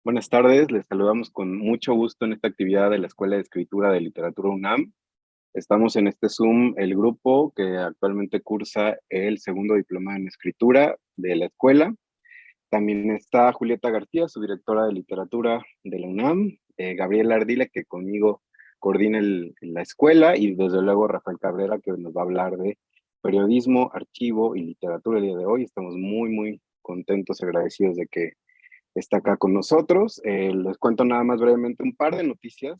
Buenas tardes, les saludamos con mucho gusto en esta actividad de la Escuela de Escritura de Literatura UNAM. Estamos en este Zoom, el grupo que actualmente cursa el segundo diplomado en escritura de la escuela. También está Julieta García, su directora de literatura de la UNAM, Gabriela Ardila, que conmigo coordina la escuela, y desde luego Rafael Cabrera, que nos va a hablar de periodismo, archivo y literatura el día de hoy. Estamos muy contentos y agradecidos de que está acá con nosotros. Les cuento nada más brevemente un par de noticias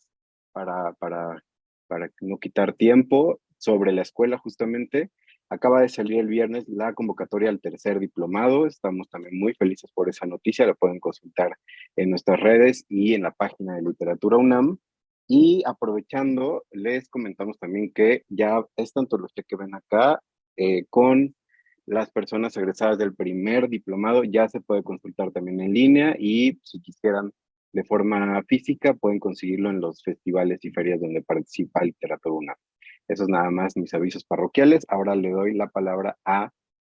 para, para, para no quitar tiempo sobre la escuela justamente. Acaba de salir el viernes la convocatoria al tercer diplomado. Estamos también muy felices por esa noticia. La pueden consultar en nuestras redes y en la página de Literatura UNAM. Y aprovechando, les comentamos también que ya esta antología que ven acá con las personas egresadas del primer diplomado ya se puede consultar también en línea, y si quisieran de forma física pueden conseguirlo en los festivales y ferias donde participa Literatura UNAM. Esos nada más mis avisos parroquiales. Ahora le doy la palabra a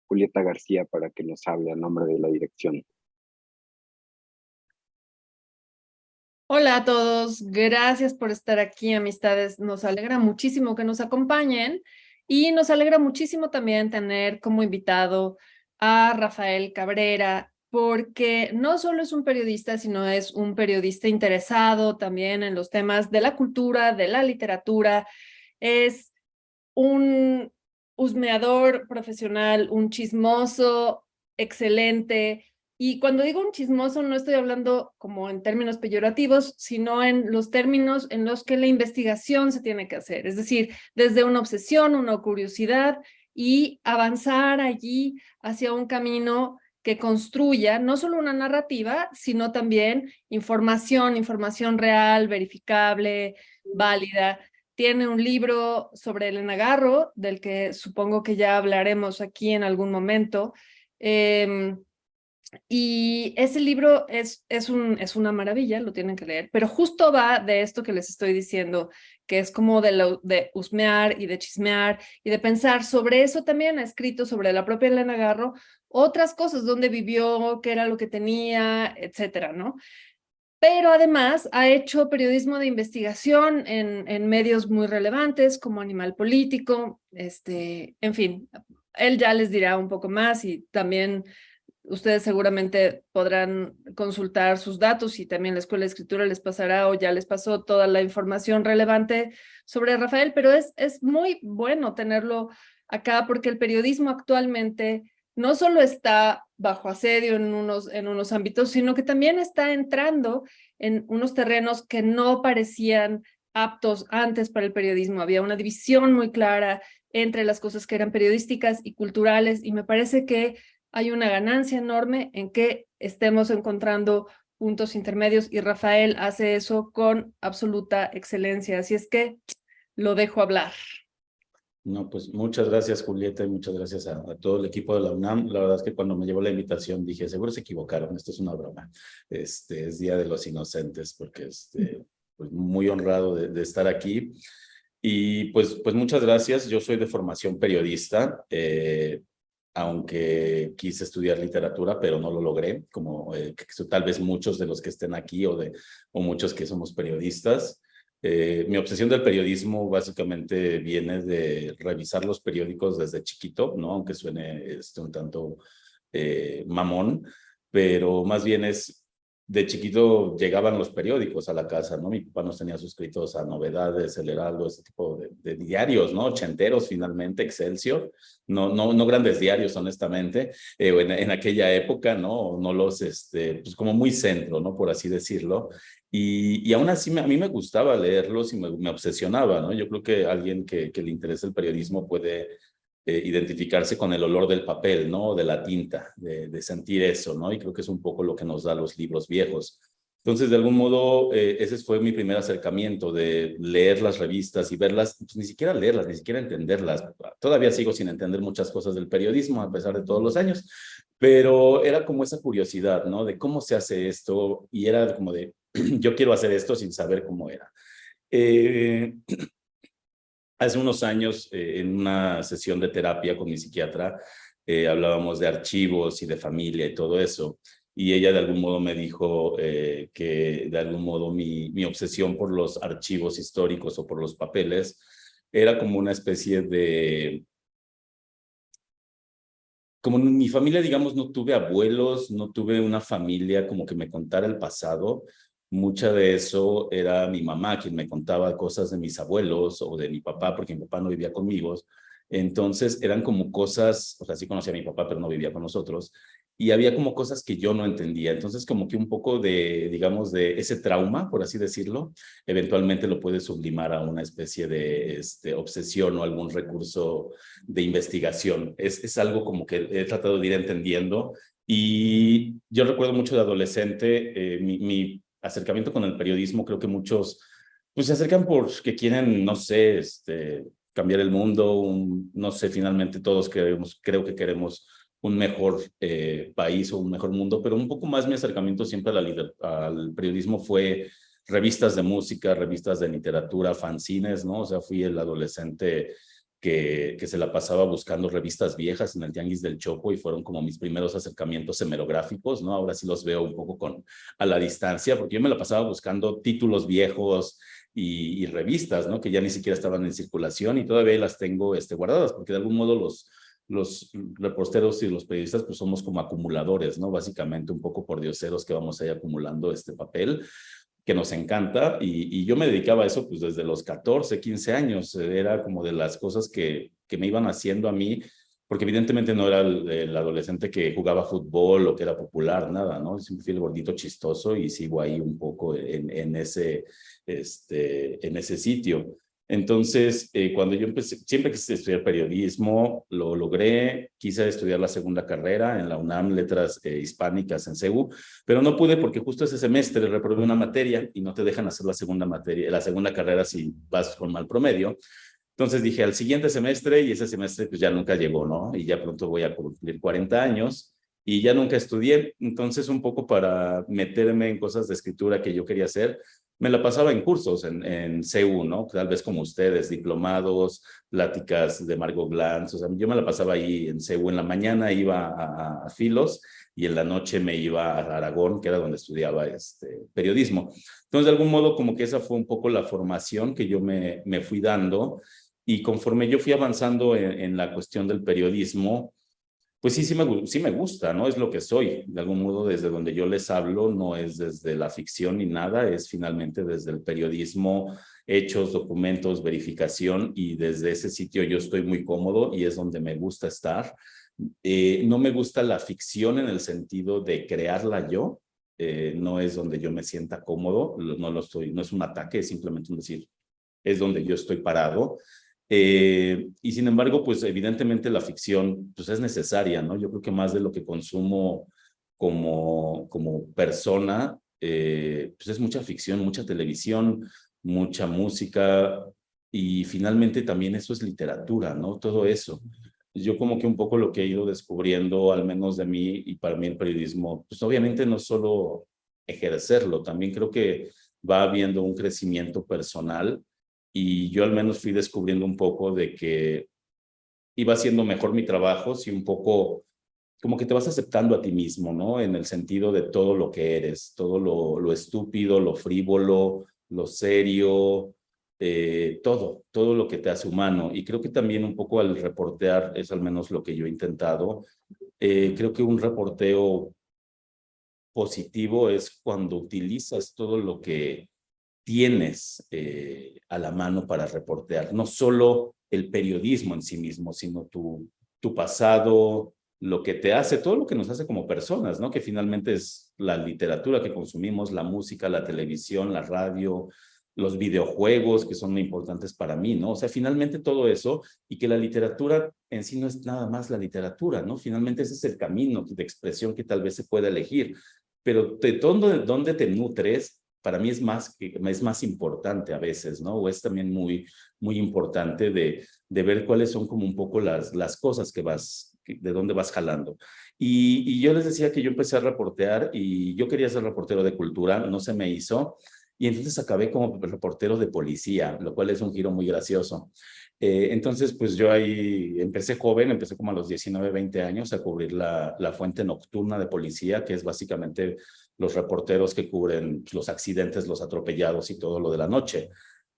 Julieta García para que nos hable a nombre de la dirección. Hola a todos, gracias por estar aquí, amistades. Nos alegra muchísimo que nos acompañen y nos alegra muchísimo también tener como invitado a Rafael Cabrera, porque no solo es un periodista, sino es un periodista interesado también en los temas de la cultura, de la literatura. Es un husmeador profesional, un chismoso excelente. Y cuando digo un chismoso, no estoy hablando como en términos peyorativos, sino en los términos en los que la investigación se tiene que hacer. Es decir, desde una obsesión, una curiosidad y avanzar allí hacia un camino que construya no solo una narrativa, sino también información real, verificable, válida. Tiene un libro sobre Elena Garro, del que supongo que ya hablaremos aquí en algún momento. Y ese libro es una maravilla, lo tienen que leer, pero justo va de esto que les estoy diciendo, que es como de husmear y de chismear y de pensar sobre eso. También ha escrito sobre la propia Elena Garro otras cosas, dónde vivió, qué era lo que tenía, etcétera, ¿no? Pero además ha hecho periodismo de investigación en medios muy relevantes como Animal Político, en fin, él ya les dirá un poco más, y también ustedes seguramente podrán consultar sus datos, y también la Escuela de Escritura les pasará o ya les pasó toda la información relevante sobre Rafael. Pero es muy bueno tenerlo acá, porque el periodismo actualmente no solo está bajo asedio en unos ámbitos, sino que también está entrando en unos terrenos que no parecían aptos antes para el periodismo. Había una división muy clara entre las cosas que eran periodísticas y culturales, y me parece que hay una ganancia enorme en que estemos encontrando puntos intermedios, y Rafael hace eso con absoluta excelencia. Así es que lo dejo hablar. No, pues muchas gracias, Julieta, y muchas gracias a todo el equipo de la UNAM. La verdad es que cuando me llevó la invitación dije, seguro se equivocaron, esto es una broma. Es Día de los Inocentes, porque pues muy honrado de estar aquí. Y pues muchas gracias. Yo soy de formación periodista, aunque quise estudiar literatura, pero no lo logré, como tal vez muchos de los que estén aquí o muchos que somos periodistas. Mi obsesión del periodismo básicamente viene de revisar los periódicos desde chiquito, ¿no? Aunque suene un tanto mamón, pero más bien de chiquito llegaban los periódicos a la casa, ¿no? Mi papá nos tenía suscritos a Novedades, El Heraldo, ese tipo de diarios, ¿no? Ochenteros, finalmente, Excelsior, no grandes diarios, honestamente, en aquella época, ¿no? No los, pues como muy centro, ¿no? Por así decirlo. Y aún así a mí me gustaba leerlos y me obsesionaba, ¿no? Yo creo que alguien que le interesa el periodismo puede identificarse con el olor del papel, ¿no? De la tinta, de sentir eso, ¿no? Y creo que es un poco lo que nos da los libros viejos. Entonces, de algún modo, ese fue mi primer acercamiento, de leer las revistas y verlas, pues, ni siquiera leerlas, ni siquiera entenderlas. Todavía sigo sin entender muchas cosas del periodismo, a pesar de todos los años, pero era como esa curiosidad, ¿no? De cómo se hace esto, y era como de, yo quiero hacer esto sin saber cómo era. Hace unos años, en una sesión de terapia con mi psiquiatra, hablábamos de archivos y de familia y todo eso. y ella de algún modo me dijo que de algún modo mi obsesión por los archivos históricos o por los papeles era como una especie de... Como en mi familia, digamos, no tuve abuelos, no tuve una familia como que me contara el pasado. Mucha de eso era mi mamá quien me contaba cosas de mis abuelos o de mi papá, porque mi papá no vivía conmigo. Entonces eran como cosas, o sea, sí conocía a mi papá, pero no vivía con nosotros. Y había como cosas que yo no entendía. Entonces como que un poco de, digamos, de ese trauma, por así decirlo, eventualmente lo puedes sublimar a una especie de obsesión o algún recurso de investigación. Es algo como que he tratado de ir entendiendo. Y yo recuerdo mucho de adolescente, mi acercamiento con el periodismo, creo que muchos pues se acercan porque quieren, no sé, cambiar el mundo, no sé, finalmente todos queremos, creo que queremos un mejor país o un mejor mundo, pero un poco más mi acercamiento siempre al periodismo fue revistas de música, revistas de literatura, fanzines, ¿no? O sea, fui el adolescente que se la pasaba buscando revistas viejas en el Tianguis del Chopo y fueron como mis primeros acercamientos hemerográficos, ¿no? Ahora sí los veo un poco a la distancia, porque yo me la pasaba buscando títulos viejos y revistas, ¿no? Que ya ni siquiera estaban en circulación y todavía las tengo guardadas, porque de algún modo los reporteros y los periodistas pues somos como acumuladores, ¿no? Básicamente un poco por dioseros que vamos ahí acumulando este papel que nos encanta y yo me dedicaba a eso pues desde los 14, 15 años, era como de las cosas que me iban haciendo a mí, porque evidentemente no era el adolescente que jugaba fútbol o que era popular, nada, ¿no? Siempre fui el gordito chistoso y sigo ahí un poco en ese sitio. Entonces, cuando yo empecé, siempre quise estudiar periodismo, lo logré, quise estudiar la segunda carrera en la UNAM, Letras Hispánicas en CEU, pero no pude porque justo ese semestre reprobé una materia y no te dejan hacer la segunda materia, la segunda carrera si vas con mal promedio. Entonces dije al siguiente semestre y ese semestre pues ya nunca llegó, ¿no? Y ya pronto voy a cumplir 40 años y ya nunca estudié. Entonces un poco para meterme en cosas de escritura que yo quería hacer, me la pasaba en cursos en CEU, ¿no? Tal vez como ustedes, diplomados, pláticas de Margot Glantz, o sea, yo me la pasaba ahí en CEU, en la mañana iba a Filos y en la noche me iba a Aragón, que era donde estudiaba periodismo. Entonces, de algún modo, como que esa fue un poco la formación que yo me fui dando y conforme yo fui avanzando en la cuestión del periodismo, pues sí me gusta, ¿no? Es lo que soy. De algún modo, desde donde yo les hablo, no es desde la ficción ni nada, es finalmente desde el periodismo, hechos, documentos, verificación, y desde ese sitio yo estoy muy cómodo y es donde me gusta estar. No me gusta la ficción en el sentido de crearla yo, no es donde yo me sienta cómodo, no es un ataque, es simplemente un decir, es donde yo estoy parado. Y sin embargo, pues evidentemente la ficción pues es necesaria, ¿no? Yo creo que más de lo que consumo como persona, pues es mucha ficción, mucha televisión, mucha música y finalmente también eso es literatura, ¿no? Todo eso. Yo como que un poco lo que he ido descubriendo, al menos de mí y para mí el periodismo, pues obviamente no solo ejercerlo, también creo que va habiendo un crecimiento personal y yo al menos fui descubriendo un poco de que iba haciendo mejor mi trabajo si un poco como que te vas aceptando a ti mismo, ¿no? En el sentido de todo lo que eres, todo lo estúpido, lo frívolo, lo serio, todo lo que te hace humano. Y creo que también un poco al reportear es al menos lo que yo he intentado. Creo que un reporteo positivo es cuando utilizas todo lo que tienes a la mano para reportear, no solo el periodismo en sí mismo, sino tu pasado, lo que te hace, todo lo que nos hace como personas, ¿no? Que finalmente es la literatura que consumimos, la música, la televisión, la radio, los videojuegos, que son muy importantes para mí, ¿no? O sea, finalmente todo eso, y que la literatura en sí no es nada más la literatura, ¿no? Finalmente ese es el camino de expresión que tal vez se pueda elegir, pero de dónde te nutres, para mí es más importante a veces, ¿no? O es también muy importante de ver cuáles son como un poco las cosas de dónde vas jalando. Y yo les decía que yo empecé a reportear y yo quería ser reportero de cultura, no se me hizo, y entonces acabé como reportero de policía, lo cual es un giro muy gracioso. Entonces, pues yo ahí empecé joven, empecé como a los 19, 20 años a cubrir la fuente nocturna de policía, que es básicamente los reporteros que cubren los accidentes, los atropellados y todo lo de la noche.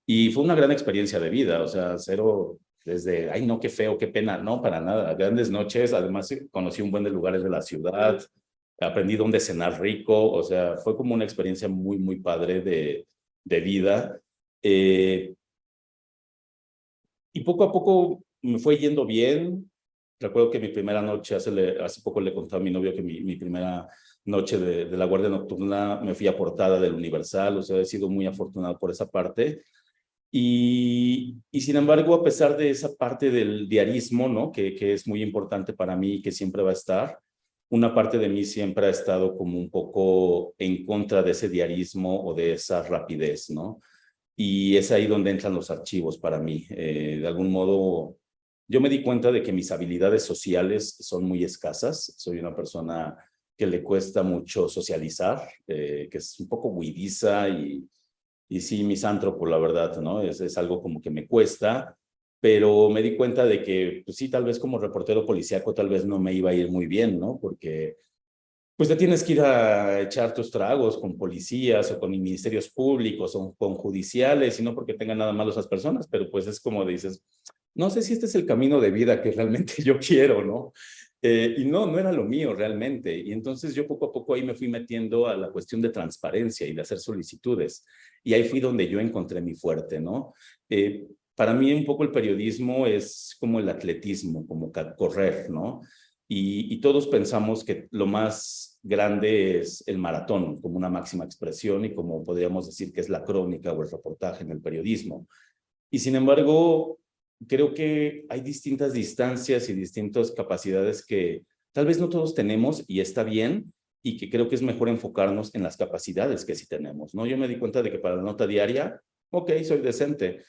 Y fue una gran experiencia de vida, o sea, cero desde, ay no, qué feo, qué pena, no, para nada, grandes noches, además conocí un buen de lugares de la ciudad, aprendí dónde cenar rico, o sea, fue como una experiencia muy, muy padre de vida. Y poco a poco me fue yendo bien. Recuerdo que mi primera noche, hace poco le conté a mi novio que mi primera noche de la Guardia Nocturna me fui a portada del Universal, o sea, he sido muy afortunado por esa parte. Y sin embargo, a pesar de esa parte del diarismo, ¿no? Que es muy importante para mí y que siempre va a estar, una parte de mí siempre ha estado como un poco en contra de ese diarismo o de esa rapidez, ¿no? Y es ahí donde entran los archivos para mí. De algún modo, yo me di cuenta de que mis habilidades sociales son muy escasas. Soy una persona que le cuesta mucho socializar, que es un poco huidiza y sí, misántropo, la verdad, ¿no? Es algo como que me cuesta, pero me di cuenta de que, pues sí, tal vez como reportero policíaco, tal vez no me iba a ir muy bien, ¿no? Porque pues te tienes que ir a echar tus tragos con policías o con ministerios públicos o con judiciales, y no porque tengan nada malo esas personas, pero pues es como dices, no sé si este es el camino de vida que realmente yo quiero, ¿no? Y no era lo mío realmente. Y entonces yo poco a poco ahí me fui metiendo a la cuestión de transparencia y de hacer solicitudes. Y ahí fui donde yo encontré mi fuerte, ¿no? Para mí un poco el periodismo es como el atletismo, como correr, ¿no? Y todos pensamos que lo más grande es el maratón, como una máxima expresión y como podríamos decir que es la crónica o el reportaje en el periodismo. Y sin embargo, creo que hay distintas distancias y distintas capacidades que tal vez no todos tenemos y está bien, y que creo que es mejor enfocarnos en las capacidades que sí tenemos, ¿no? Yo me di cuenta de que para la nota diaria, ok, soy decente,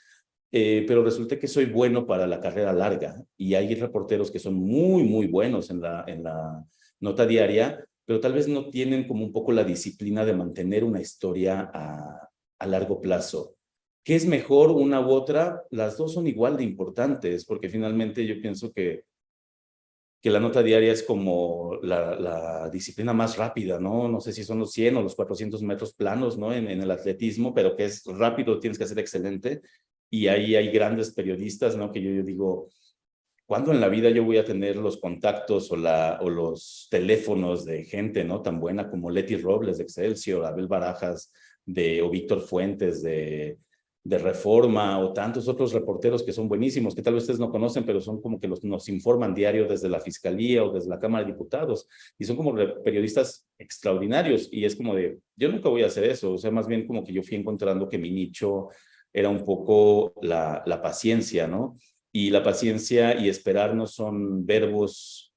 pero resulta que soy bueno para la carrera larga y hay reporteros que son muy, muy buenos en la nota diaria, pero tal vez no tienen como un poco la disciplina de mantener una historia a largo plazo. ¿Qué es mejor una u otra? Las dos son igual de importantes, porque finalmente yo pienso que la nota diaria es como la disciplina más rápida, ¿no? No sé si son los 100 o los 400 metros planos, ¿no? En el atletismo, pero que es rápido, tienes que ser excelente. Y ahí hay grandes periodistas, ¿no? Que yo digo, ¿cuándo en la vida yo voy a tener los contactos o los teléfonos de gente, ¿no? Tan buena como Leti Robles de Excelsior, Abel Barajas o Víctor Fuentes de Reforma, o tantos otros reporteros que son buenísimos, que tal vez ustedes no conocen, pero son como que nos informan diario desde la Fiscalía o desde la Cámara de Diputados, y son como periodistas extraordinarios, y es como de, yo nunca voy a hacer eso, o sea, más bien como que yo fui encontrando que mi nicho era un poco la paciencia, ¿no? Y la paciencia y esperar no son verbos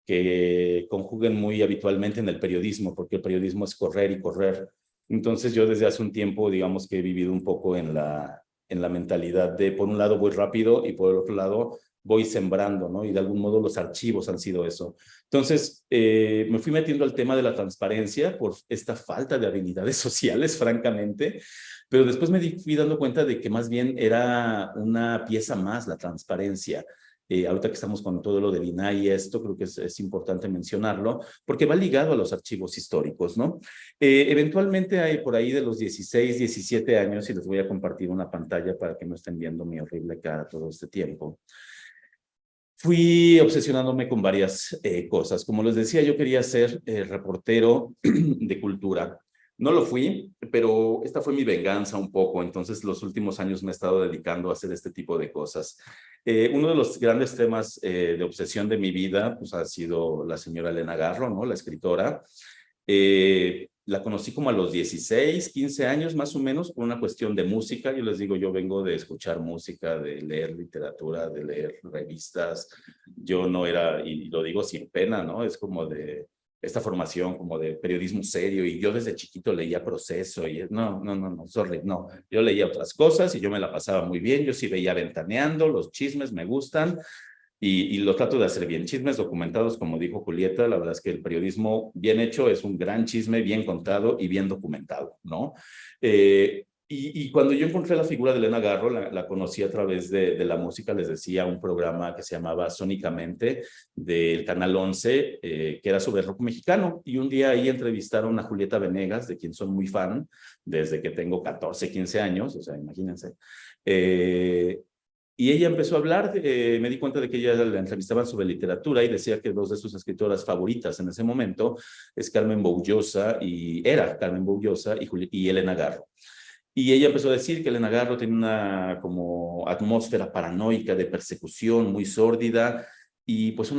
que conjuguen muy habitualmente en el periodismo, porque el periodismo es correr y correr. Entonces yo desde hace un tiempo, digamos que he vivido un poco en la mentalidad de, por un lado voy rápido y por el otro lado voy sembrando, ¿no? Y de algún modo los archivos han sido eso. Entonces me fui metiendo al tema de la transparencia por esta falta de habilidades sociales, francamente, pero después fui dando cuenta de que más bien era una pieza más la transparencia. Ahorita que estamos con todo lo del INAI y esto, creo que es importante mencionarlo, porque va ligado a los archivos históricos, ¿no? Eventualmente hay por ahí de los 16, 17 años, y les voy a compartir una pantalla para que no estén viendo mi horrible cara todo este tiempo. Fui obsesionándome con varias cosas. Como les decía, yo quería ser reportero de cultura. No lo fui, pero esta fue mi venganza un poco. Entonces, los últimos años me he estado dedicando a hacer este tipo de cosas. Uno de los grandes temas de obsesión de mi vida pues, ha sido la señora Elena Garro, ¿no? La escritora. La conocí como a los 16, 15 años más o menos por una cuestión de música. Yo les digo, yo vengo de escuchar música, de leer literatura, de leer revistas. Yo no era, y lo digo sin pena, ¿no? Es como de esta formación como de periodismo serio, y yo desde chiquito leía Proceso y no, sorry, no. Yo leía otras cosas y yo me la pasaba muy bien. Yo sí veía Ventaneando, los chismes me gustan. Y lo trato de hacer bien. Chismes documentados, como dijo Julieta, la verdad es que el periodismo bien hecho es un gran chisme, bien contado y bien documentado, ¿no? Y cuando yo encontré la figura de Elena Garro, la conocí a través de la música, les decía, un programa que se llamaba Sónicamente, del Canal 11, que era sobre rock mexicano. Y un día ahí entrevistaron a Julieta Venegas, de quien soy muy fan, desde que tengo 14, 15 años, o sea, imagínense. Y ella empezó a hablar, me di cuenta de que ella la entrevistaban sobre literatura y decía que dos de sus escritoras favoritas en ese momento es Carmen Boullosa, era Carmen Boullosa y Elena Garro. Y ella empezó a decir que Elena Garro tiene una como atmósfera paranoica de persecución muy sórdida y pues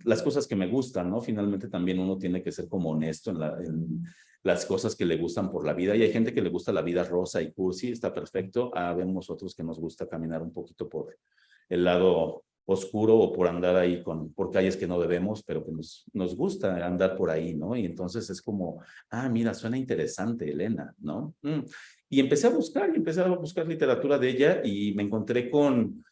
las cosas que me gustan, ¿no? Finalmente también uno tiene que ser como honesto en las cosas que le gustan por la vida y hay gente que le gusta la vida rosa y cursi, está perfecto. Vemos otros que nos gusta caminar un poquito por el lado oscuro o por andar ahí por calles que no debemos, pero que nos gusta andar por ahí, ¿no? Y entonces es como, mira, suena interesante, Elena, ¿no? Y empecé a buscar literatura de ella y me encontré con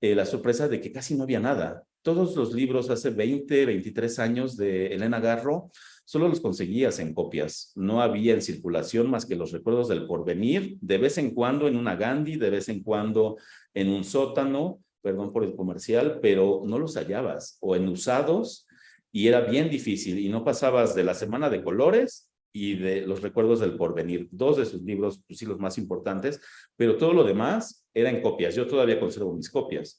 la sorpresa de que casi no había nada. Todos los libros hace 20, 23 años de Elena Garro, solo los conseguías en copias. No había en circulación más que los recuerdos del porvenir, de vez en cuando en una Gandhi, de vez en cuando en un sótano, perdón por el comercial, pero no los hallabas, o en usados, y era bien difícil, y no pasabas de la Semana de Colores y de los recuerdos del porvenir, dos de sus libros, pues sí, los más importantes, pero todo lo demás era en copias. Yo todavía conservo mis copias.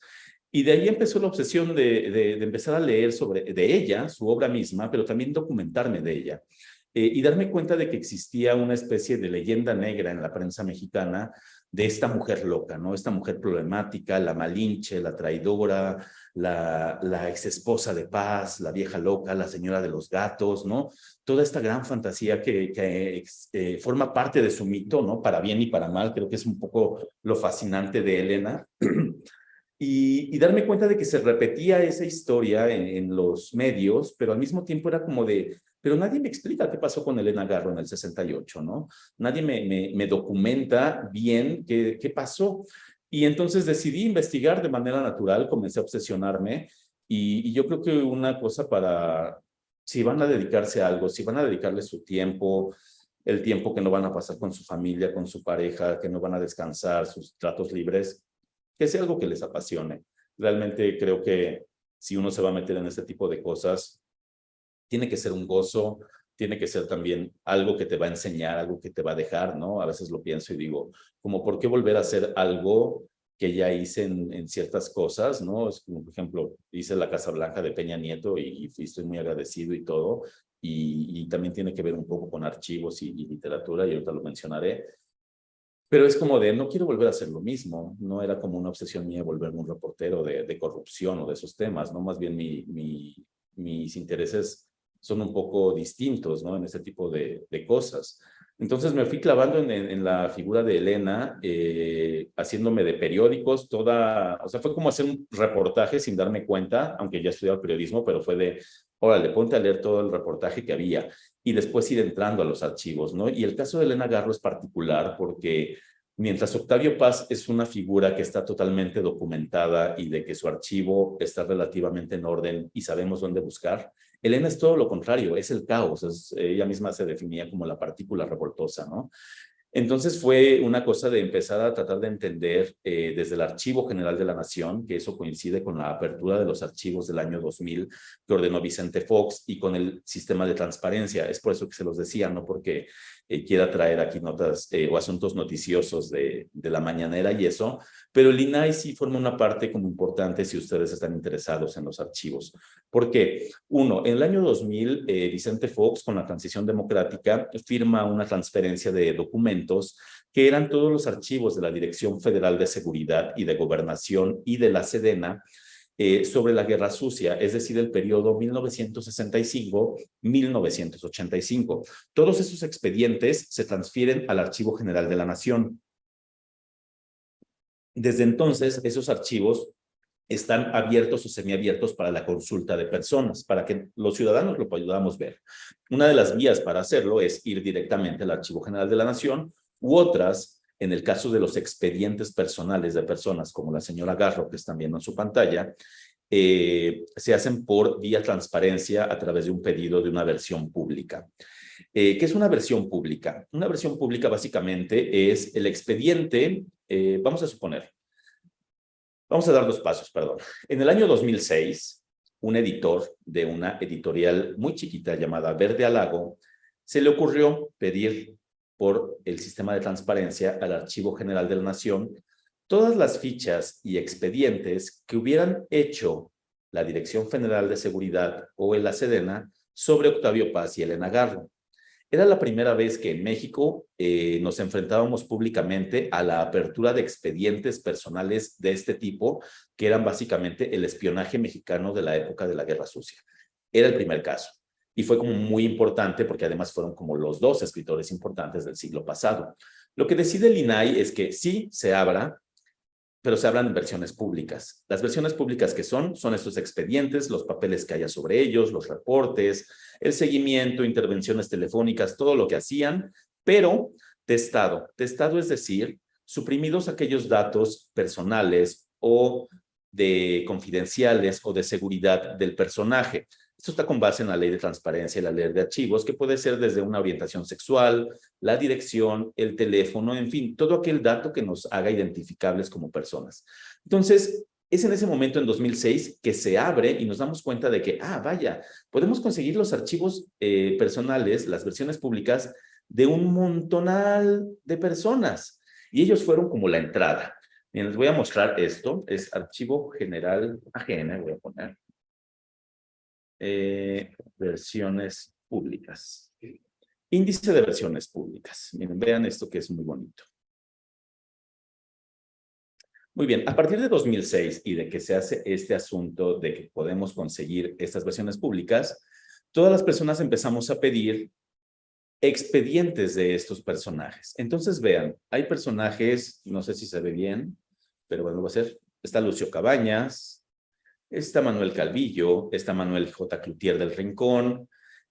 Y de ahí empezó la obsesión de empezar a leer de ella, su obra misma, pero también documentarme de ella. Y darme cuenta de que existía una especie de leyenda negra en la prensa mexicana de esta mujer loca, ¿no? Esta mujer problemática, la Malinche, la traidora, la exesposa de Paz, la vieja loca, la señora de los gatos, ¿no? Toda esta gran fantasía que forma parte de su mito, ¿no? Para bien y para mal, creo que es un poco lo fascinante de Elena. Y darme cuenta de que se repetía esa historia en los medios, pero al mismo tiempo era como pero nadie me explica qué pasó con Elena Garro en el 68, ¿no? Nadie me documenta bien qué pasó. Y entonces decidí investigar de manera natural, comencé a obsesionarme y yo creo que una cosa si van a dedicarse a algo, si van a dedicarle su tiempo, el tiempo que no van a pasar con su familia, con su pareja, que no van a descansar, sus tratos libres, que sea algo que les apasione. Realmente creo que si uno se va a meter en este tipo de cosas, tiene que ser un gozo, tiene que ser también algo que te va a enseñar, algo que te va a dejar, ¿no? A veces lo pienso y digo, como, ¿por qué volver a hacer algo que ya hice en ciertas cosas, ¿no? Es como, por ejemplo, hice la Casa Blanca de Peña Nieto y estoy muy agradecido y todo, y también tiene que ver un poco con archivos y literatura, y ahorita lo mencionaré. Pero es como no quiero volver a hacer lo mismo. No era como una obsesión mía volverme un reportero de corrupción o de esos temas, ¿no? Más bien mis intereses son un poco distintos, ¿no? En ese tipo de cosas. Entonces me fui clavando en la figura de Elena, haciéndome de periódicos, o sea, fue como hacer un reportaje sin darme cuenta, aunque ya estudiaba periodismo, pero fue órale, ponte a leer todo el reportaje que había y después ir entrando a los archivos, ¿no? Y el caso de Elena Garro es particular porque mientras Octavio Paz es una figura que está totalmente documentada y de que su archivo está relativamente en orden y sabemos dónde buscar, Elena es todo lo contrario, es el caos, ella misma se definía como la partícula revoltosa, ¿no? Entonces fue una cosa de empezar a tratar de entender desde el Archivo General de la Nación, que eso coincide con la apertura de los archivos del año 2000 que ordenó Vicente Fox y con el sistema de transparencia. Es por eso que se los decía, no porque quiera traer aquí notas o asuntos noticiosos de la mañanera y eso, pero el INAI sí forma una parte como importante si ustedes están interesados en los archivos. ¿Por qué? Uno, en el año 2000, Vicente Fox, con la transición democrática, firma una transferencia de documentos que eran todos los archivos de la Dirección Federal de Seguridad y de Gobernación y de la Sedena sobre la Guerra Sucia, es decir, el periodo 1965-1985. Todos esos expedientes se transfieren al Archivo General de la Nación. Desde entonces, esos archivos están abiertos o semiabiertos para la consulta de personas, para que los ciudadanos lo podamos ver. Una de las vías para hacerlo es ir directamente al Archivo General de la Nación u otras, en el caso de los expedientes personales de personas como la señora Garro, que están viendo en su pantalla, se hacen por vía transparencia a través de un pedido de una versión pública. ¿Qué es una versión pública? Una versión pública básicamente es el expediente, vamos a dar 2 pasos, perdón. En el año 2006, un editor de una editorial muy chiquita llamada Verde Alago, se le ocurrió pedir por el sistema de transparencia al Archivo General de la Nación todas las fichas y expedientes que hubieran hecho la Dirección Federal de Seguridad o la Sedena sobre Octavio Paz y Elena Garro. Era la primera vez que en México nos enfrentábamos públicamente a la apertura de expedientes personales de este tipo, que eran básicamente el espionaje mexicano de la época de la Guerra Sucia. Era el primer caso. Y fue como muy importante porque además fueron como los 2 escritores importantes del siglo pasado. Lo que decide el INAI es que sí se abra, pero se hablan en versiones públicas. Las versiones públicas que son estos expedientes, los papeles que haya sobre ellos, los reportes, el seguimiento, intervenciones telefónicas, todo lo que hacían, pero testado. Testado es decir, suprimidos aquellos datos personales o de confidenciales o de seguridad del personaje. Esto está con base en la ley de transparencia y la ley de archivos, que puede ser desde una orientación sexual, la dirección, el teléfono, en fin, todo aquel dato que nos haga identificables como personas. Entonces, es en ese momento, en 2006, que se abre y nos damos cuenta de que, vaya, podemos conseguir los archivos personales, las versiones públicas, de un montonal de personas. Y ellos fueron como la entrada. Bien, les voy a mostrar esto. Es Archivo General AGN, voy a poner. Versiones públicas. Índice de versiones públicas. Miren, vean esto que es muy bonito. Muy bien, a partir de 2006 y de que se hace este asunto de que podemos conseguir estas versiones públicas, todas las personas empezamos a pedir expedientes de estos personajes. Entonces vean, hay personajes, no sé si se ve bien, pero bueno, va a ser, está Lucio Cabañas, está Manuel Calvillo, está Manuel J. Cloutier del Rincón,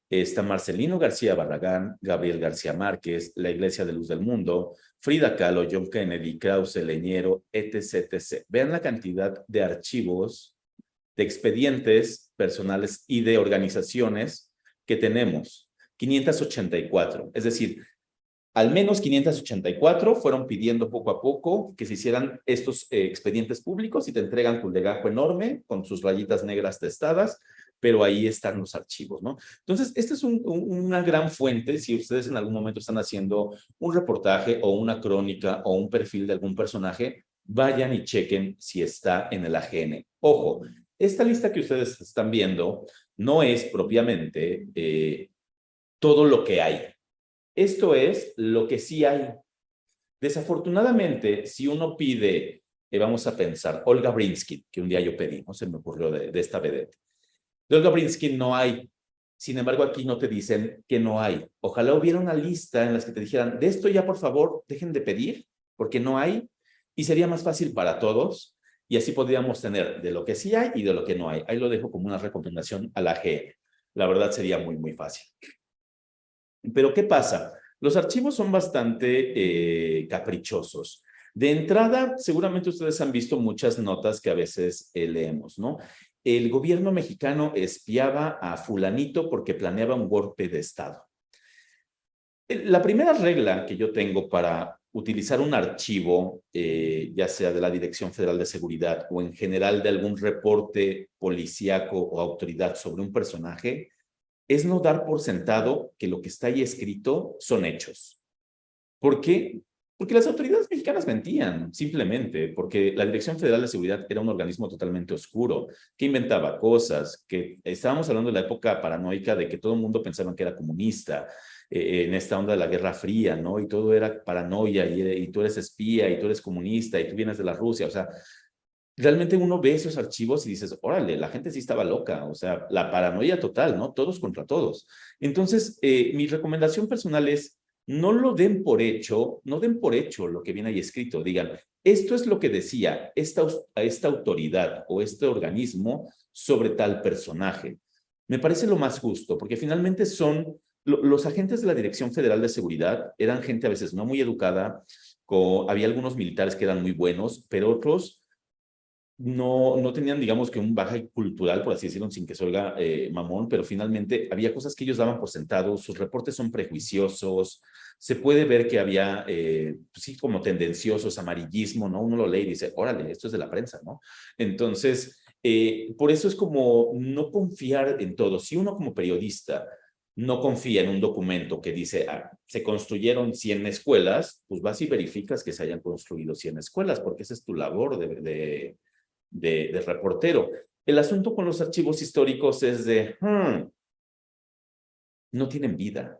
está Marcelino García Barragán, Gabriel García Márquez, la Iglesia de Luz del Mundo, Frida Kahlo, John Kennedy, Krause, Leñero, etc., etc. Vean la cantidad de archivos, de expedientes personales y de organizaciones que tenemos. 584, es decir, al menos 584 fueron pidiendo poco a poco que se hicieran estos expedientes públicos y te entregan tu legajo enorme con sus rayitas negras testadas, pero ahí están los archivos, ¿no? Entonces, esta es una gran fuente si ustedes en algún momento están haciendo un reportaje o una crónica o un perfil de algún personaje, vayan y chequen si está en el AGN. Ojo, esta lista que ustedes están viendo no es propiamente todo lo que hay. Esto es lo que sí hay. Desafortunadamente, si uno pide, vamos a pensar, Olga Brinsky, que un día yo pedí, no se me ocurrió de esta vedette. De Olga Brinsky no hay. Sin embargo, aquí no te dicen que no hay. Ojalá hubiera una lista en las que te dijeran, de esto ya por favor dejen de pedir, porque no hay, y sería más fácil para todos, y así podríamos tener de lo que sí hay y de lo que no hay. Ahí lo dejo como una recomendación a la AGN. La verdad sería muy, muy fácil. Pero ¿qué pasa? Los archivos son bastante caprichosos. De entrada, seguramente ustedes han visto muchas notas que a veces leemos, ¿no? El gobierno mexicano espiaba a fulanito porque planeaba un golpe de Estado. La primera regla que yo tengo para utilizar un archivo, ya sea de la Dirección Federal de Seguridad o en general de algún reporte policíaco o autoridad sobre un personaje, es no dar por sentado que lo que está ahí escrito son hechos. ¿Por qué? Porque las autoridades mexicanas mentían, simplemente, porque la Dirección Federal de Seguridad era un organismo totalmente oscuro, que inventaba cosas, que estábamos hablando de la época paranoica de que todo el mundo pensaba que era comunista, en esta onda de la Guerra Fría, ¿no? Y todo era paranoia, y tú eres espía, y tú eres comunista, y tú vienes de la Rusia, o sea, realmente uno ve esos archivos y dices, órale, la gente sí estaba loca, o sea, la paranoia total, ¿no? Todos contra todos. Entonces, mi recomendación personal es, no lo den por hecho, no den por hecho lo que viene ahí escrito, digan, esto es lo que decía esta autoridad o este organismo sobre tal personaje. Me parece lo más justo, porque finalmente son, los agentes de la Dirección Federal de Seguridad eran gente a veces no muy educada, había algunos militares que eran muy buenos, pero otros no tenían, digamos, que un bagaje cultural, por así decirlo, sin que se oiga mamón, pero finalmente había cosas que ellos daban por sentado, sus reportes son prejuiciosos, se puede ver que había, pues sí, como tendenciosos, amarillismo, ¿no? Uno lo lee y dice, órale, esto es de la prensa, ¿no? Entonces, por eso es como no confiar en todo. Si uno como periodista no confía en un documento que dice, se construyeron 100 escuelas, pues vas y verificas que se hayan construido 100 escuelas, porque esa es tu labor de reportero. El asunto con los archivos históricos es no tienen vida,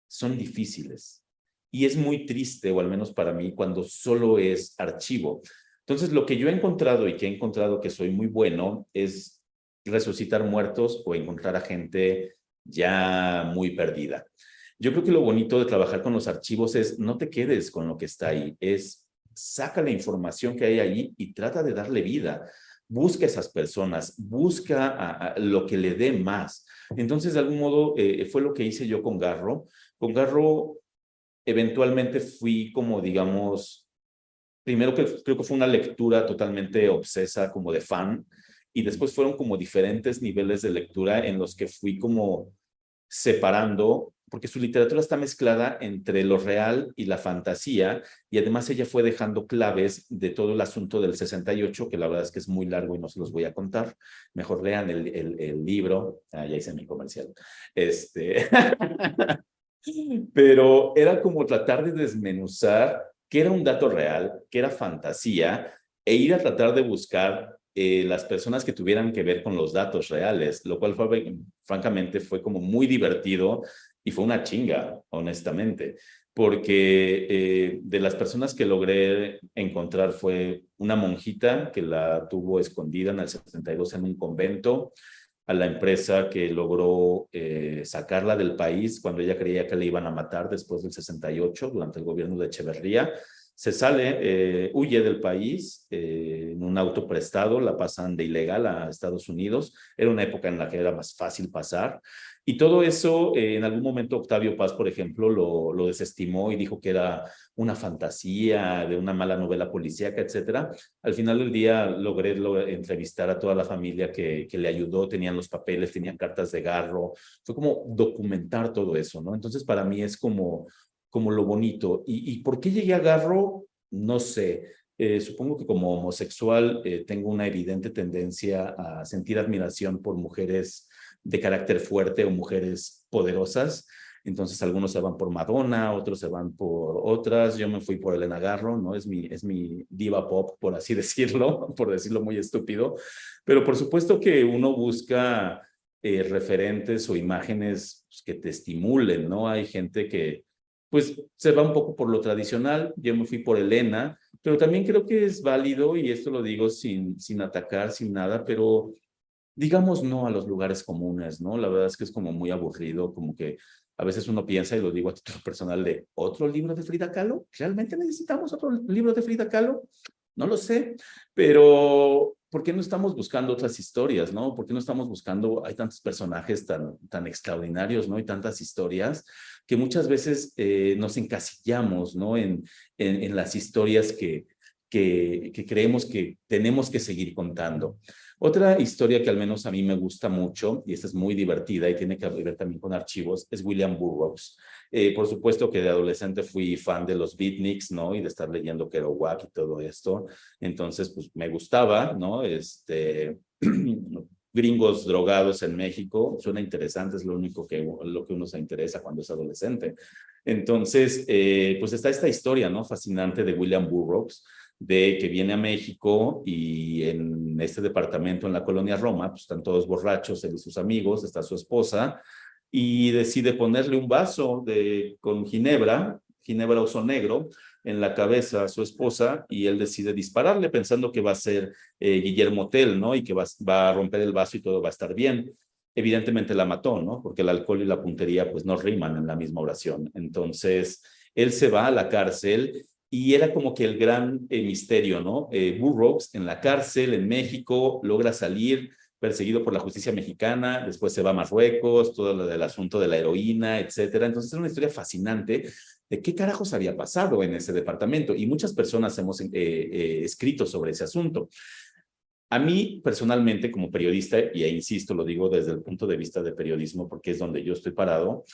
son difíciles. Y es muy triste, o al menos para mí, cuando solo es archivo. Entonces, lo que yo he encontrado y que he encontrado que soy muy bueno es resucitar muertos o encontrar a gente ya muy perdida. Yo creo que lo bonito de trabajar con los archivos es no te quedes con lo que está ahí, es saca la información que hay ahí y trata de darle vida. Busca a esas personas, busca a lo que le dé más. Entonces, de algún modo, fue lo que hice yo con Garro. Con Garro, eventualmente fui como, digamos, primero que creo que fue una lectura totalmente obsesa, como de fan, y después fueron como diferentes niveles de lectura en los que fui como separando, porque su literatura está mezclada entre lo real y la fantasía, y además ella fue dejando claves de todo el asunto del 68, que la verdad es que es muy largo y no se los voy a contar. Mejor lean el libro. Ya hice mi comercial. Pero era como tratar de desmenuzar qué era un dato real, qué era fantasía, e ir a tratar de buscar las personas que tuvieran que ver con los datos reales, lo cual fue, francamente fue como muy divertido y fue una chinga, honestamente, porque de las personas que logré encontrar fue una monjita que la tuvo escondida en el 72 en un convento, a la empresa que logró sacarla del país cuando ella creía que le iban a matar después del 68, durante el gobierno de Echeverría. Se sale, huye del país en un auto prestado, la pasan de ilegal a Estados Unidos. Era una época en la que era más fácil pasar. Y todo eso, en algún momento Octavio Paz, por ejemplo, lo desestimó y dijo que era una fantasía de una mala novela policíaca, etcétera. Al final del día logré entrevistar a toda la familia que le ayudó, tenían los papeles, tenían cartas de Garro. Fue como documentar todo eso, ¿no? Entonces, para mí es como lo bonito. ¿Y por qué llegué a Garro? No sé. Supongo que como homosexual tengo una evidente tendencia a sentir admiración por mujeres de carácter fuerte o mujeres poderosas. Entonces algunos se van por Madonna, otros se van por otras. Yo me fui por Elena Garro, ¿no? Es mi diva pop, por así decirlo, por decirlo muy estúpido. Pero por supuesto que uno busca referentes o imágenes pues, que te estimulen, ¿no? Hay gente que pues se va un poco por lo tradicional. Yo me fui por Elena, pero también creo que es válido, y esto lo digo sin atacar, sin nada, pero digamos no a los lugares comunes, ¿no? La verdad es que es como muy aburrido, como que a veces uno piensa, y lo digo a título personal, de ¿otro libro de Frida Kahlo? ¿Realmente necesitamos otro libro de Frida Kahlo? No lo sé, pero ¿por qué no estamos buscando otras historias, no? ¿Por qué no estamos buscando, hay tantos personajes tan extraordinarios, ¿no? Y tantas historias que muchas veces nos encasillamos, ¿no? En las historias que creemos que tenemos que seguir contando. Otra historia que al menos a mí me gusta mucho, y esta es muy divertida y tiene que ver también con archivos, es William Burroughs. Por supuesto que de adolescente fui fan de los beatniks, ¿no? Y de estar leyendo Kerouac y todo esto. Entonces, pues me gustaba, ¿no? Gringos drogados en México, suena interesante, es lo que uno se interesa cuando es adolescente. Entonces, pues está esta historia, ¿no? Fascinante de William Burroughs, de que viene a México y en este departamento en la colonia Roma, pues están todos borrachos, él y sus amigos, está su esposa, y decide ponerle un vaso con ginebra oso negro, en la cabeza a su esposa, y él decide dispararle pensando que va a ser Guillermo Tell, ¿no? Y que va a romper el vaso y todo va a estar bien. Evidentemente la mató, ¿no? Porque el alcohol y la puntería pues no riman en la misma oración. Entonces, él se va a la cárcel y era como que el gran misterio, ¿no? Burroughs en la cárcel en México logra salir perseguido por la justicia mexicana, después se va a Marruecos, todo lo del asunto de la heroína, etcétera. Entonces es una historia fascinante de qué carajos había pasado en ese departamento y muchas personas hemos escrito sobre ese asunto. A mí, personalmente, como periodista, y ahí insisto, lo digo desde el punto de vista de periodismo, porque es donde yo estoy parado,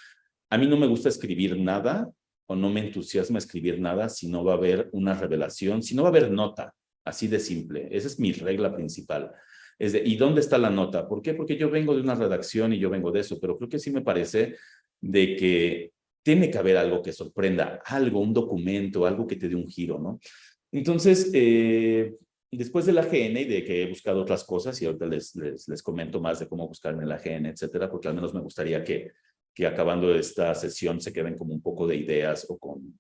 a mí no me gusta escribir nada o no me entusiasma escribir nada si no va a haber una revelación, si no va a haber nota, así de simple. Esa es mi regla principal. ¿Y dónde está la nota? ¿Por qué? Porque yo vengo de una redacción y yo vengo de eso, pero creo que sí me parece de que tiene que haber algo que sorprenda, algo, un documento, algo que te dé un giro, ¿no? Entonces, después de la AGN y de que he buscado otras cosas, y ahorita les comento más de cómo buscarme en la AGN, etcétera, porque al menos me gustaría que acabando esta sesión se queden como un poco de ideas o con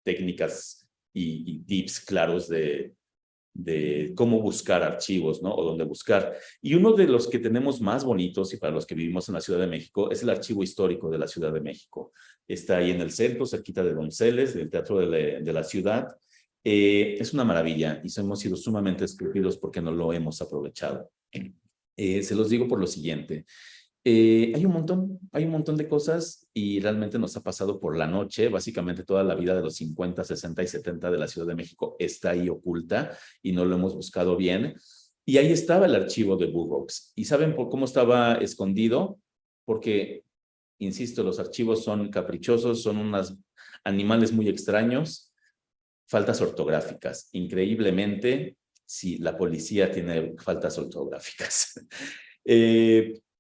técnicas y tips claros de cómo buscar archivos, ¿no? O dónde buscar. Y uno de los que tenemos más bonitos, y para los que vivimos en la Ciudad de México, es el Archivo Histórico de la Ciudad de México. Está ahí en el centro, cerquita de Donceles, del Teatro de la Ciudad. Es una maravilla y hemos sido sumamente estúpidos porque no lo hemos aprovechado. Se los digo por lo siguiente. Hay un montón de cosas y realmente nos ha pasado por la noche. Básicamente toda la vida de los 50, 60 y 70 de la Ciudad de México está ahí oculta y no lo hemos buscado bien. Y ahí estaba el archivo de Burroughs. ¿Y saben por cómo estaba escondido? Porque, insisto, los archivos son caprichosos, son unos animales muy extraños, faltas ortográficas. Increíblemente, sí, la policía tiene faltas ortográficas.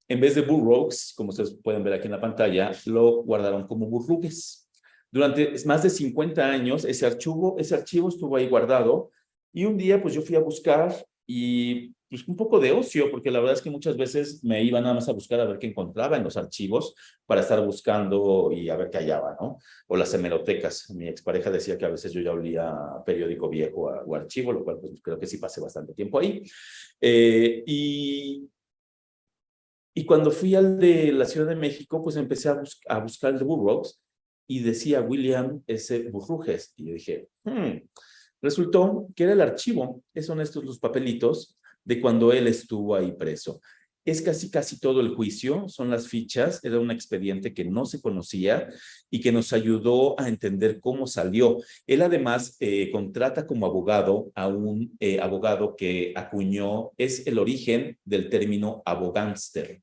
En vez de Burroughs, como ustedes pueden ver aquí en la pantalla, lo guardaron como Burrugues. Durante más de 50 años, ese archivo estuvo ahí guardado y un día pues yo fui a buscar y pues un poco de ocio, porque la verdad es que muchas veces me iba nada más a buscar a ver qué encontraba en los archivos para estar buscando y a ver qué hallaba, ¿no? O las hemerotecas. Mi expareja decía que a veces yo ya olía a periódico viejo o archivo, lo cual pues creo que sí pasé bastante tiempo ahí. Y cuando fui al de la Ciudad de México, pues empecé a buscar el de Burroughs y decía William S. Burruges. Y yo dije, resultó que era el archivo. Son estos los papelitos de cuando él estuvo ahí preso. Es casi todo el juicio, son las fichas, era un expediente que no se conocía y que nos ayudó a entender cómo salió. Él además contrata como abogado a un abogado que acuñó, es el origen del término abogánster,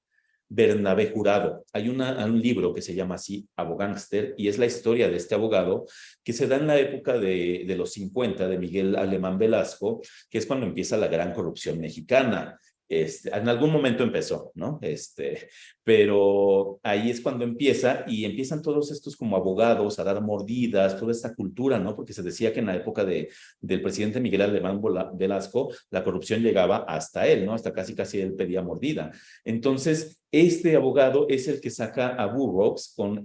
Bernabé Jurado. Hay un libro que se llama así, Abogánster, y es la historia de este abogado que se da en la época de los 50 de Miguel Alemán Velasco, que es cuando empieza la gran corrupción mexicana. En algún momento empezó, ¿no? Pero ahí es cuando empieza y empiezan todos estos como abogados a dar mordidas, toda esta cultura, ¿no? Porque se decía que en la época del presidente Miguel Alemán Velasco, la corrupción llegaba hasta él, ¿no? Hasta casi él pedía mordida. Entonces, este abogado es el que saca a Burroughs con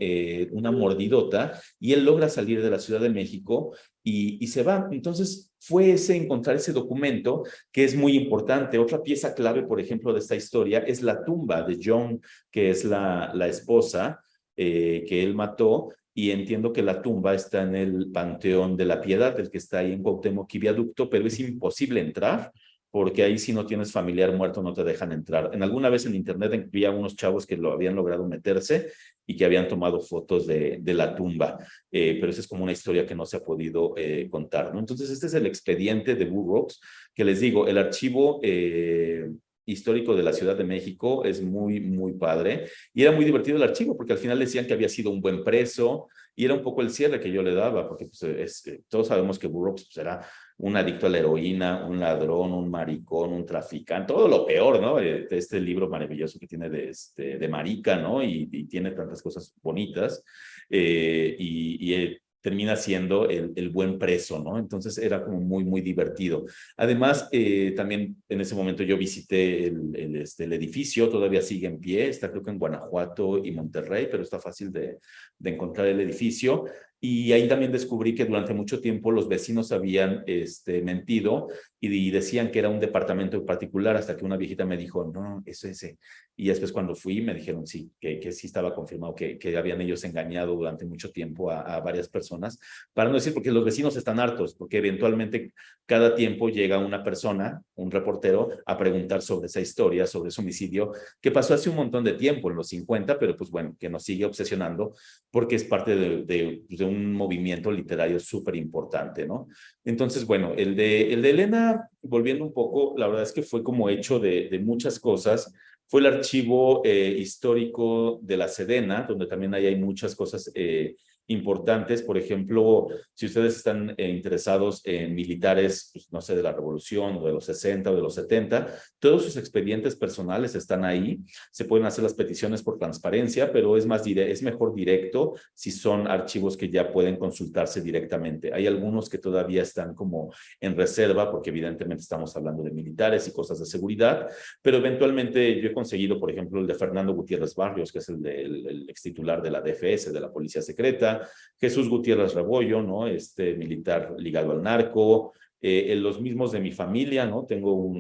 una mordidota y él logra salir de la Ciudad de México y se va. Entonces, fue encontrar ese documento que es muy importante. Otra pieza clave, por ejemplo, de esta historia es la tumba de John, que es la esposa que él mató, y entiendo que la tumba está en el Panteón de la Piedad, el que está ahí en Cuauhtémoc y Viaducto, pero es imposible entrar, porque ahí si no tienes familiar muerto no te dejan entrar. Alguna vez en internet vi a unos chavos que lo habían logrado meterse y que habían tomado fotos de la tumba, pero esa es como una historia que no se ha podido contar, ¿no? Entonces este es el expediente de Burroughs, que les digo, el archivo histórico de la Ciudad de México es muy padre, y era muy divertido el archivo, porque al final decían que había sido un buen preso, y era un poco el cierre que yo le daba, porque pues, todos sabemos que Burroughs pues, era un adicto a la heroína, un ladrón, un maricón, un traficante, todo lo peor, ¿no? De este libro maravilloso que tiene de Marica, ¿no? Y tiene tantas cosas bonitas, termina siendo el buen preso, ¿no? Entonces era como muy divertido. Además, también en ese momento yo visité el edificio, todavía sigue en pie, está creo que en Guanajuato y Monterrey, pero está fácil de encontrar el edificio. Y ahí también descubrí que durante mucho tiempo los vecinos habían mentido y decían que era un departamento en particular, hasta que una viejita me dijo, no, eso es ese. Y después cuando fui me dijeron sí, que sí estaba confirmado que habían ellos engañado durante mucho tiempo a varias personas, para no decir, porque los vecinos están hartos, porque eventualmente cada tiempo llega una persona, un reportero, a preguntar sobre esa historia, sobre ese homicidio, que pasó hace un montón de tiempo, en los 50, pero pues bueno, que nos sigue obsesionando, porque es parte de de un movimiento literario súper importante, ¿no? Entonces, bueno, el de Elena, volviendo un poco, la verdad es que fue como hecho de muchas cosas. Fue el archivo histórico de la Sedena, donde también ahí hay muchas cosas importantes. Por ejemplo, si ustedes están interesados en militares, pues, no sé, de la Revolución, o de los 60 o de los 70, todos sus expedientes personales están ahí. Se pueden hacer las peticiones por transparencia, pero es mejor directo si son archivos que ya pueden consultarse directamente. Hay algunos que todavía están como en reserva, porque evidentemente estamos hablando de militares y cosas de seguridad, pero eventualmente yo he conseguido, por ejemplo, el de Fernando Gutiérrez Barrios, que es el ex titular de la DFS, de la Policía Secreta, Jesús Gutiérrez Rebollo, ¿no? Militar ligado al narco, los mismos de mi familia, ¿no? Tengo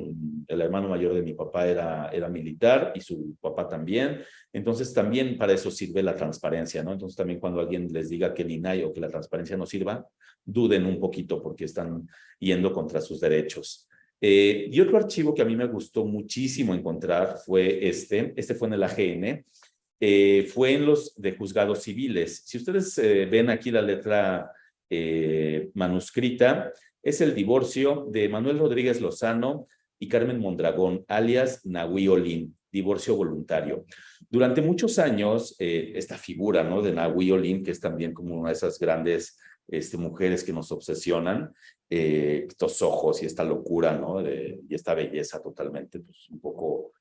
el hermano mayor de mi papá era militar y su papá también. Entonces también para eso sirve la transparencia, ¿no? Entonces también cuando alguien les diga que el INAI o que la transparencia no sirva, duden un poquito porque están yendo contra sus derechos. Y otro archivo que a mí me gustó muchísimo encontrar fue este fue en el AGN, fue en los de juzgados civiles. Si ustedes ven aquí la letra manuscrita, es el divorcio de Manuel Rodríguez Lozano y Carmen Mondragón, alias Nahui Olin, divorcio voluntario. Durante muchos años, esta figura, ¿no?, de Nahui Olin, que es también como una de esas grandes mujeres que nos obsesionan, estos ojos y esta locura, ¿no?, y esta belleza totalmente, pues, un poco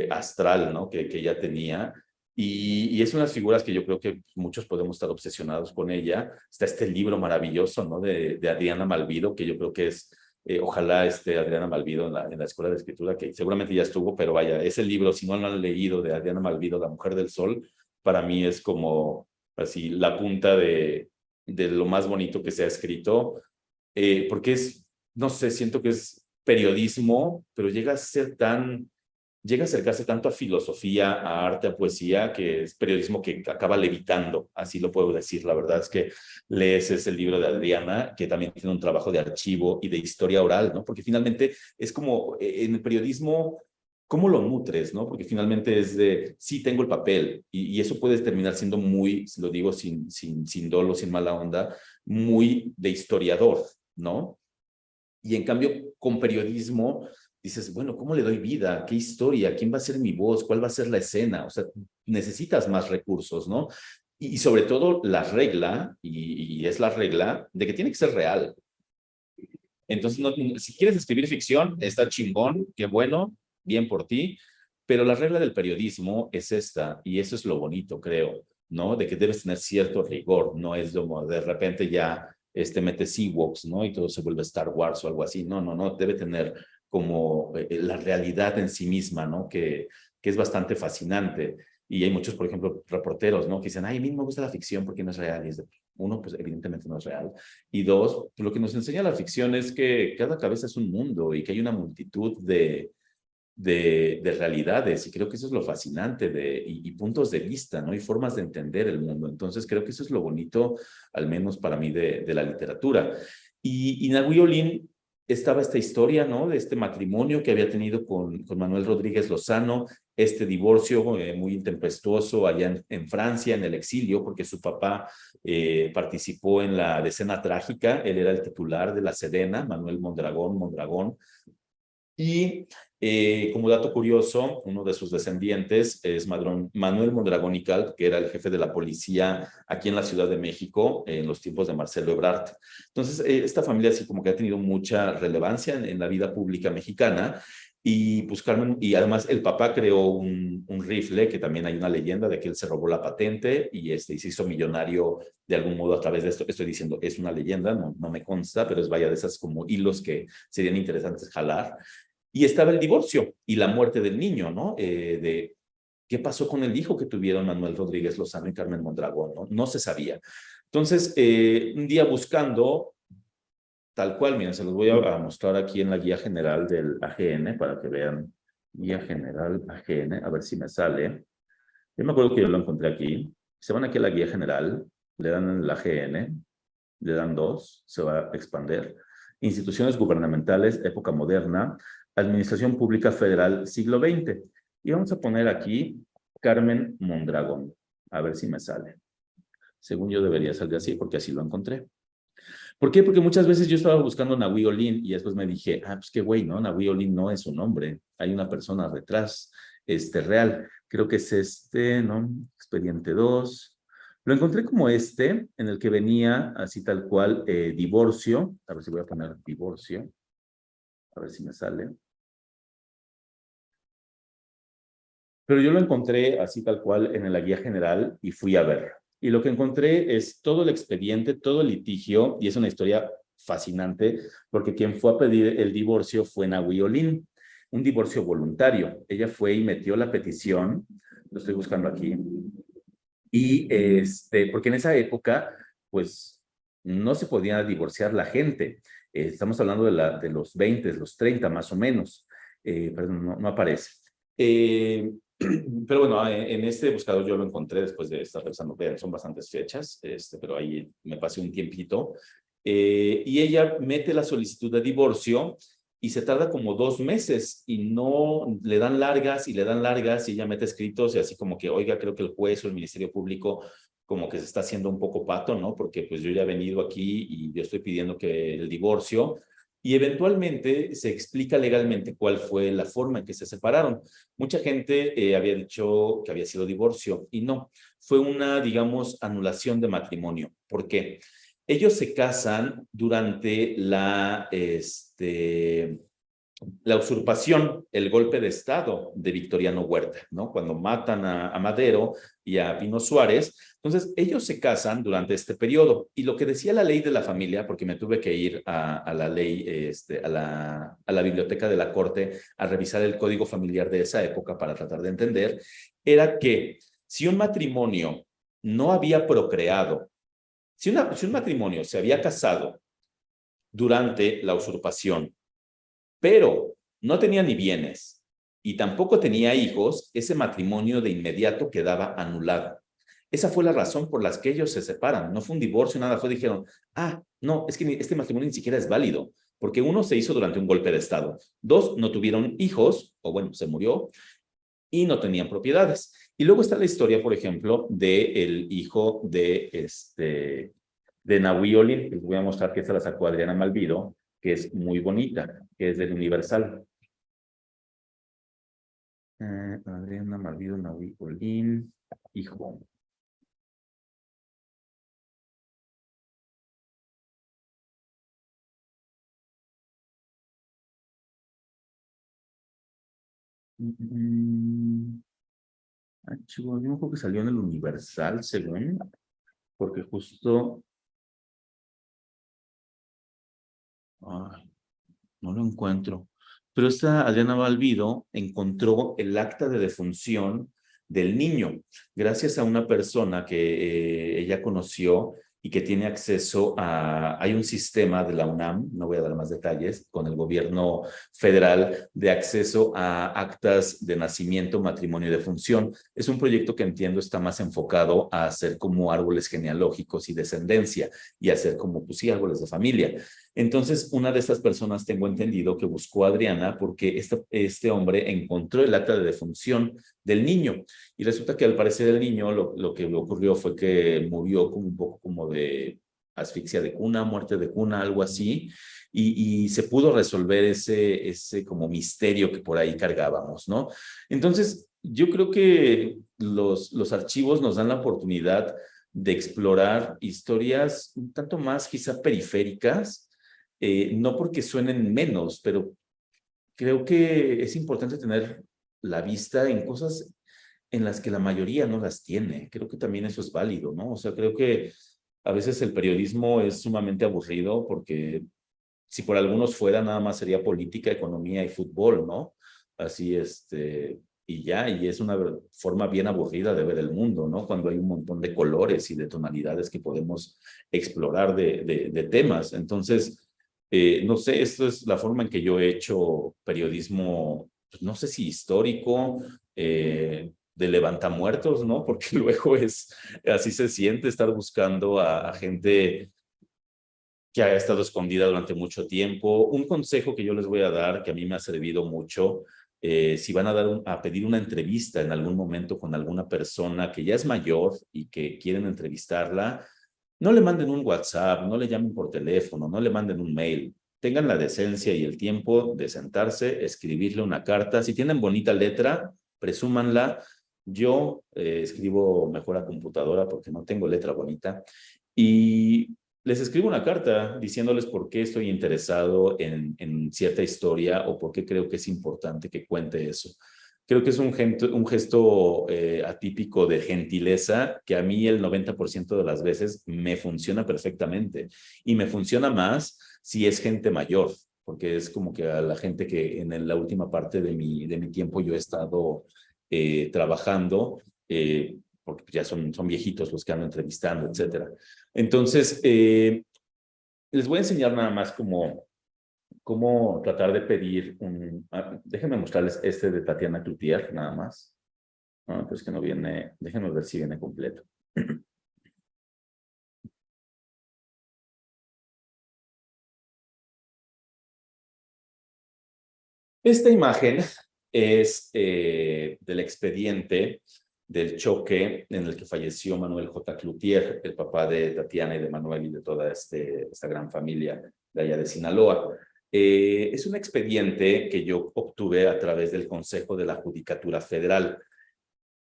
astral, ¿no?, que ella tenía. Y es unas figuras que yo creo que muchos podemos estar obsesionados con ella. Está este libro maravilloso, ¿no?, de Adriana Malvido, que yo creo que es, ojalá Adriana Malvido en la Escuela de Escritura, que seguramente ya estuvo, pero vaya, ese libro, si no lo han leído, de Adriana Malvido, La Mujer del Sol, para mí es como así la punta de lo más bonito que se ha escrito, porque no sé, siento que es periodismo, pero llega a acercarse tanto a filosofía, a arte, a poesía, que es periodismo que acaba levitando, así lo puedo decir. La verdad es que lees ese libro de Adriana, que también tiene un trabajo de archivo y de historia oral, ¿no? Porque finalmente es como en el periodismo, ¿cómo lo nutres, no? Porque finalmente es de, sí, tengo el papel, y eso puede terminar siendo muy, lo digo sin dolo, sin mala onda, muy de historiador, ¿no? Y en cambio, con periodismo, dices, bueno, ¿cómo le doy vida? ¿Qué historia? ¿Quién va a ser mi voz? ¿Cuál va a ser la escena? O sea, necesitas más recursos, ¿no? Y sobre todo la regla, y es la regla, de que tiene que ser real. Entonces, si quieres escribir ficción, está chingón, qué bueno, bien por ti, pero la regla del periodismo es esta, y eso es lo bonito, creo, ¿no? De que debes tener cierto rigor, no es como de repente ya metes Ewoks, ¿no? Y todo se vuelve Star Wars o algo así. No, debe tener como la realidad en sí misma, ¿no? Que es bastante fascinante. Y hay muchos, por ejemplo, reporteros, ¿no?, que dicen, ay, a mí me gusta la ficción porque no es real. Y es de, uno, pues evidentemente no es real. Y dos, lo que nos enseña la ficción es que cada cabeza es un mundo y que hay una multitud de realidades, y creo que eso es lo fascinante y puntos de vista, ¿no? Y formas de entender el mundo. Entonces creo que eso es lo bonito, al menos para mí, de la literatura. Y Nahui Olin, estaba esta historia, ¿no?, de este matrimonio que había tenido con Manuel Rodríguez Lozano, este divorcio muy intempestuoso allá en Francia, en el exilio, porque su papá participó en la Decena Trágica. Él era el titular de la Sedena, Manuel Mondragón. Y como dato curioso, uno de sus descendientes es Manuel Mondragón y Calp, que era el jefe de la policía aquí en la Ciudad de México en los tiempos de Marcelo Ebrard. Entonces, esta familia sí como que ha tenido mucha relevancia en la vida pública mexicana. Y pues Carmen, y además el papá creó un rifle, que también hay una leyenda de que él se robó la patente y se hizo millonario de algún modo a través de esto. Estoy diciendo, es una leyenda, no me consta, pero es vaya de esas como hilos que serían interesantes jalar. Y estaba el divorcio y la muerte del niño, ¿no? De qué pasó con el hijo que tuvieron Manuel Rodríguez Lozano y Carmen Mondragón, ¿no? No se sabía. Entonces, un día buscando, tal cual, miren, se los voy a mostrar aquí en la guía general del AGN para que vean. Guía general AGN, a ver si me sale. Yo me acuerdo que yo lo encontré aquí. Se van aquí a la guía general, le dan en el AGN, le dan 2, se va a expandir. Instituciones gubernamentales, época moderna, Administración Pública Federal, siglo XX. Y vamos a poner aquí Carmen Mondragón. A ver si me sale. Según yo debería salir así, porque así lo encontré. ¿Por qué? Porque muchas veces yo estaba buscando Nahui Olin y después me dije, pues qué güey, ¿no? Nahui Olin no es un nombre, hay una persona detrás, real. Creo que es ¿no? Expediente 2. Lo encontré como en el que venía así tal cual, divorcio. A ver si voy a poner divorcio. A ver si me sale. Pero yo lo encontré así tal cual en la guía general y fui a ver. Y lo que encontré es todo el expediente, todo el litigio, y es una historia fascinante, porque quien fue a pedir el divorcio fue Nahui Olin, un divorcio voluntario. Ella fue y metió la petición, lo estoy buscando aquí, y porque en esa época, pues, no se podía divorciar la gente. Estamos hablando de los 20, los 30 más o menos. Perdón, no aparece. Pero bueno, en este buscador yo lo encontré después de estar revisando, son bastantes fechas, pero ahí me pasé un tiempito. Y ella mete la solicitud de divorcio y se tarda como 2 meses y no le dan largas y le dan largas y ella mete escritos y así como que, oiga, creo que el juez o el Ministerio Público como que se está haciendo un poco pato, ¿no? Porque pues yo ya he venido aquí y yo estoy pidiendo que el divorcio y eventualmente se explica legalmente cuál fue la forma en que se separaron. Mucha gente había dicho que había sido divorcio y no, fue una, digamos, anulación de matrimonio. ¿Por qué? Ellos se casan durante la usurpación, el golpe de Estado de Victoriano Huerta, ¿no? Cuando matan a Madero y a Pino Suárez. Entonces, ellos se casan durante este periodo. Y lo que decía la ley de la familia, porque me tuve que ir a la ley, a la biblioteca de la Corte a revisar el código familiar de esa época para tratar de entender, era que si un matrimonio no había procreado, si un matrimonio se había casado durante la usurpación, pero no tenía ni bienes y tampoco tenía hijos, ese matrimonio de inmediato quedaba anulado. Esa fue la razón por la que ellos se separan. No fue un divorcio, nada, dijeron, no, es que este matrimonio ni siquiera es válido, porque uno se hizo durante un golpe de Estado, 2, no tuvieron hijos, o bueno, se murió, y no tenían propiedades. Y luego está la historia, por ejemplo, del hijo de Nahui Olin, que les voy a mostrar que esta la sacó Adriana Malvido, que es muy bonita, que es del Universal. Adriana Malvido, Nahui Olin, hijo. Chico, yo creo que salió en el Universal, según, porque justo... no lo encuentro. Pero esta Adriana Balbido encontró el acta de defunción del niño, gracias a una persona que ella conoció y que tiene acceso hay un sistema de la UNAM, no voy a dar más detalles, con el gobierno federal de acceso a actas de nacimiento, matrimonio y defunción. Es un proyecto que entiendo está más enfocado a hacer como árboles genealógicos y descendencia y hacer como, pues sí, árboles de familia. Entonces, una de estas personas tengo entendido que buscó a Adriana porque este hombre encontró el acta de defunción del niño y resulta que al parecer el niño lo que le ocurrió fue que murió como un poco como de asfixia de cuna, muerte de cuna, algo así, y se pudo resolver ese como misterio que por ahí cargábamos, ¿no? Entonces, yo creo que los archivos nos dan la oportunidad de explorar historias un tanto más quizá periféricas, no porque suenen menos, pero creo que es importante tener la vista en cosas en las que la mayoría no las tiene. Creo que también eso es válido, ¿no? O sea, creo que a veces el periodismo es sumamente aburrido porque si por algunos fuera, nada más sería política, economía y fútbol, ¿no? Así, y ya, y es una forma bien aburrida de ver el mundo, ¿no? Cuando hay un montón de colores y de tonalidades que podemos explorar de temas. Entonces, no sé, esto es la forma en que yo he hecho periodismo, pues, no sé si histórico, de levantamuertos, ¿no? Porque luego así se siente estar buscando a gente que ha estado escondida durante mucho tiempo. Un consejo que yo les voy a dar, que a mí me ha servido mucho, si van a pedir una entrevista en algún momento con alguna persona que ya es mayor y que quieren entrevistarla, no le manden un WhatsApp, no le llamen por teléfono, no le manden un mail. Tengan la decencia y el tiempo de sentarse, escribirle una carta. Si tienen bonita letra, presúmanla. Yo escribo mejor a computadora porque no tengo letra bonita. Y les escribo una carta diciéndoles por qué estoy interesado en cierta historia o por qué creo que es importante que cuente eso. Creo que es un gesto atípico de gentileza que a mí el 90% de las veces me funciona perfectamente. Y me funciona más si es gente mayor, porque es como que a la gente que en la última parte de mi tiempo yo he estado trabajando, porque ya son viejitos los que ando entrevistando, etcétera. Entonces, les voy a enseñar nada más cómo tratar de pedir déjenme mostrarles este de Tatiana Cloutier, nada más. No, pues que no viene, déjenme ver si viene completo. Esta imagen es del expediente del choque en el que falleció Manuel J. Cloutier, el papá de Tatiana y de Manuel y de toda esta gran familia de allá de Sinaloa. Es un expediente que yo obtuve a través del Consejo de la Judicatura Federal.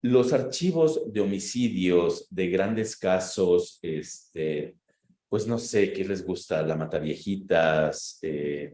Los archivos de homicidios, de grandes casos, pues no sé qué les gusta, la Mataviejitas,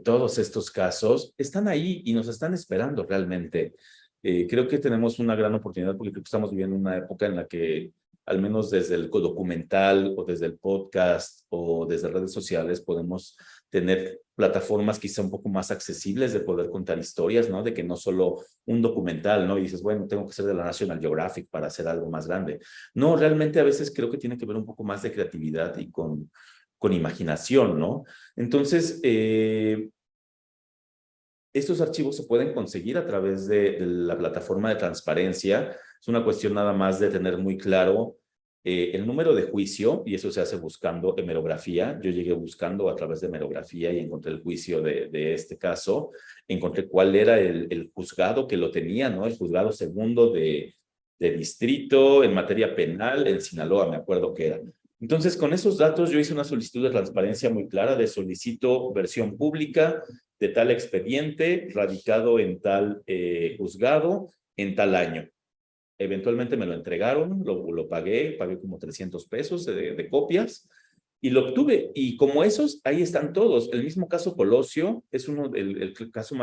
todos estos casos están ahí y nos están esperando realmente. Creo que tenemos una gran oportunidad porque creo que estamos viviendo una época en la que, al menos desde el documental o desde el podcast o desde redes sociales, podemos tener plataformas quizá un poco más accesibles de poder contar historias, ¿no? De que no solo un documental, ¿no? Y dices, bueno, tengo que ser de la National Geographic para hacer algo más grande. No, realmente a veces creo que tiene que ver un poco más de creatividad y con imaginación, ¿no? Entonces, estos archivos se pueden conseguir a través de la plataforma de transparencia. Es una cuestión nada más de tener muy claro el número de juicio, y eso se hace buscando hemerografía. Yo llegué buscando a través de hemerografía y encontré el juicio de este caso. Encontré cuál era el juzgado que lo tenía, ¿no? El juzgado segundo de distrito en materia penal en Sinaloa, me acuerdo que era. Entonces, con esos datos yo hice una solicitud de transparencia muy clara de solicito versión pública de tal expediente radicado en tal juzgado en tal año. Eventualmente me lo entregaron, lo pagué como 300 pesos de copias y lo obtuve. Y como esos, ahí están todos. El mismo caso Colosio es el caso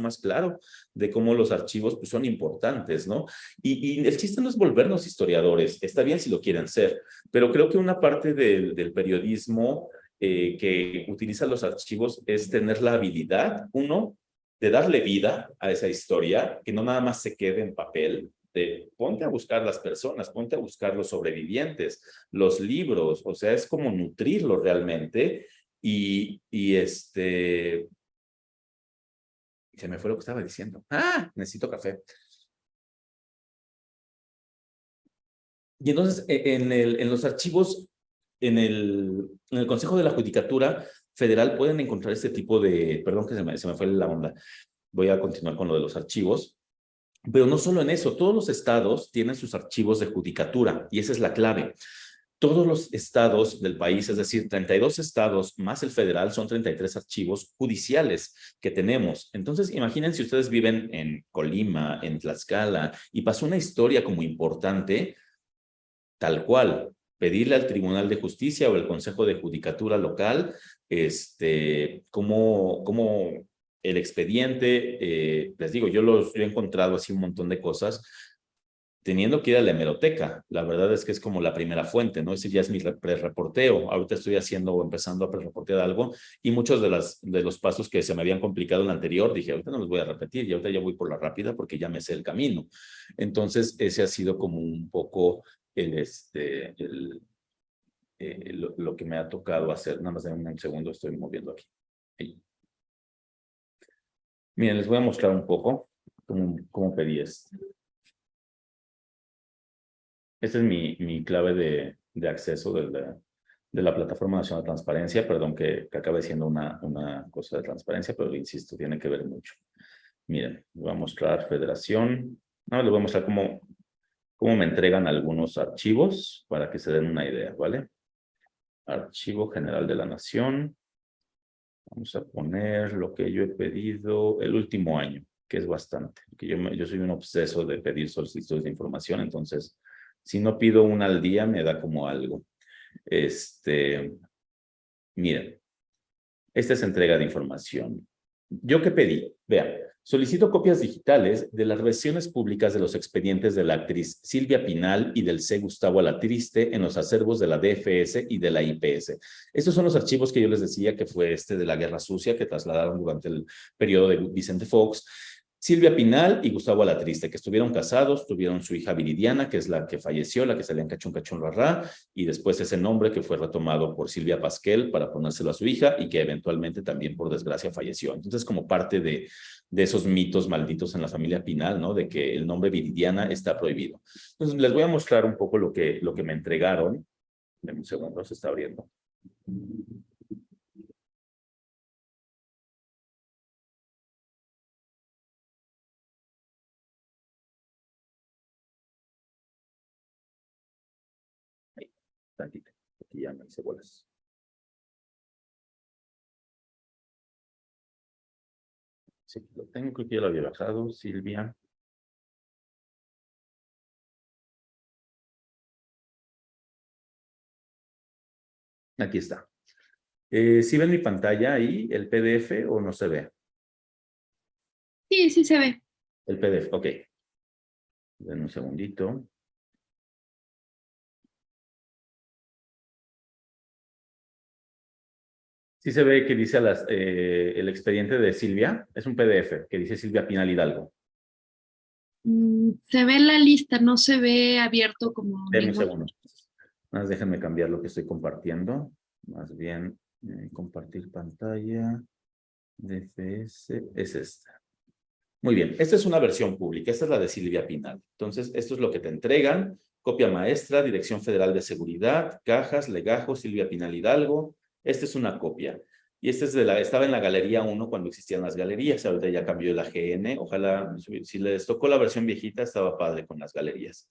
más claro de cómo los archivos pues, son importantes, ¿no? Y el chiste no es volvernos historiadores, está bien si lo quieren ser, pero creo que una parte del periodismo que utiliza los archivos es tener la habilidad, uno, de darle vida a esa historia, que no nada más se quede en papel, de ponte a buscar las personas, ponte a buscar los sobrevivientes, los libros, o sea, es como nutrirlo realmente y se me fue lo que estaba diciendo. Necesito café. Y entonces en los archivos, en el Consejo de la Judicatura Federal pueden encontrar este tipo de, perdón que se me fue la onda, voy a continuar con lo de los archivos, pero no solo en eso, todos los estados tienen sus archivos de judicatura y esa es la clave. Todos los estados del país, es decir, 32 estados más el federal, son 33 archivos judiciales que tenemos. Entonces, imaginen si ustedes viven en Colima, en Tlaxcala, y pasó una historia como importante, tal cual, pedirle al Tribunal de Justicia o el Consejo de Judicatura local, cómo el expediente, les digo, yo he encontrado así un montón de cosas, teniendo que ir a la hemeroteca. La verdad es que es como la primera fuente, ¿no? Ese ya es mi pre-reporteo. Ahorita estoy haciendo o empezando a pre-reportear algo y muchos de los pasos que se me habían complicado en la anterior, dije, ahorita no los voy a repetir y ahorita ya voy por la rápida porque ya me sé el camino. Entonces, ese ha sido como un poco lo que me ha tocado hacer. Nada más en un segundo estoy moviendo aquí. Ahí. Miren, les voy a mostrar un poco cómo pedí esto. Esta es mi clave de acceso de la Plataforma Nacional de Transparencia. Perdón que acabe siendo una cosa de transparencia, pero insisto, tiene que ver mucho. Miren, les voy a mostrar Federación. No, les voy a mostrar cómo me entregan algunos archivos para que se den una idea, ¿vale? Archivo General de la Nación. Vamos a poner lo que yo he pedido el último año, que es bastante. Que yo soy un obseso de pedir solicitudes de información, entonces, si no pido una al día, me da como algo. Miren, esta es entrega de información. ¿Yo qué pedí? Vean, solicito copias digitales de las versiones públicas de los expedientes de la actriz Silvia Pinal y del C. Gustavo Alatriste en los acervos de la DFS y de la IPS. Estos son los archivos que yo les decía que fue de la Guerra Sucia que trasladaron durante el periodo de Vicente Fox. Silvia Pinal y Gustavo Alatriste, que estuvieron casados, tuvieron su hija Viridiana, que es la que falleció, la que salía en Cachún Cachún Rarrá, y después ese nombre que fue retomado por Silvia Pasquel para ponérselo a su hija y que eventualmente también, por desgracia, falleció. Entonces, como parte de esos mitos malditos en la familia Pinal, ¿no? De que el nombre Viridiana está prohibido. Entonces, les voy a mostrar un poco lo que me entregaron. En un segundo, se está abriendo. Tantito, aquí ya me hice bolas. Sí, lo tengo, creo que ya lo había bajado, Silvia. Aquí está. ¿Sí ven mi pantalla ahí, el PDF, o no se ve? Sí, sí se ve. El PDF, ok. Den un segundito. Sí se ve que dice el expediente de Silvia. Es un PDF que dice Silvia Pinal Hidalgo. Se ve la lista, no se ve abierto como Denme un ningún... segundo. Más déjenme cambiar lo que estoy compartiendo. Más bien, compartir pantalla. DFS es esta. Muy bien, esta es una versión pública. Esta es la de Silvia Pinal. Entonces, esto es lo que te entregan. Copia maestra, Dirección Federal de Seguridad, Cajas, Legajo, Silvia Pinal Hidalgo. Esta es una copia. Y esta es estaba en la Galería 1 cuando existían las galerías. Ahorita ya cambió de la GN. Ojalá, si les tocó la versión viejita, estaba padre con las galerías.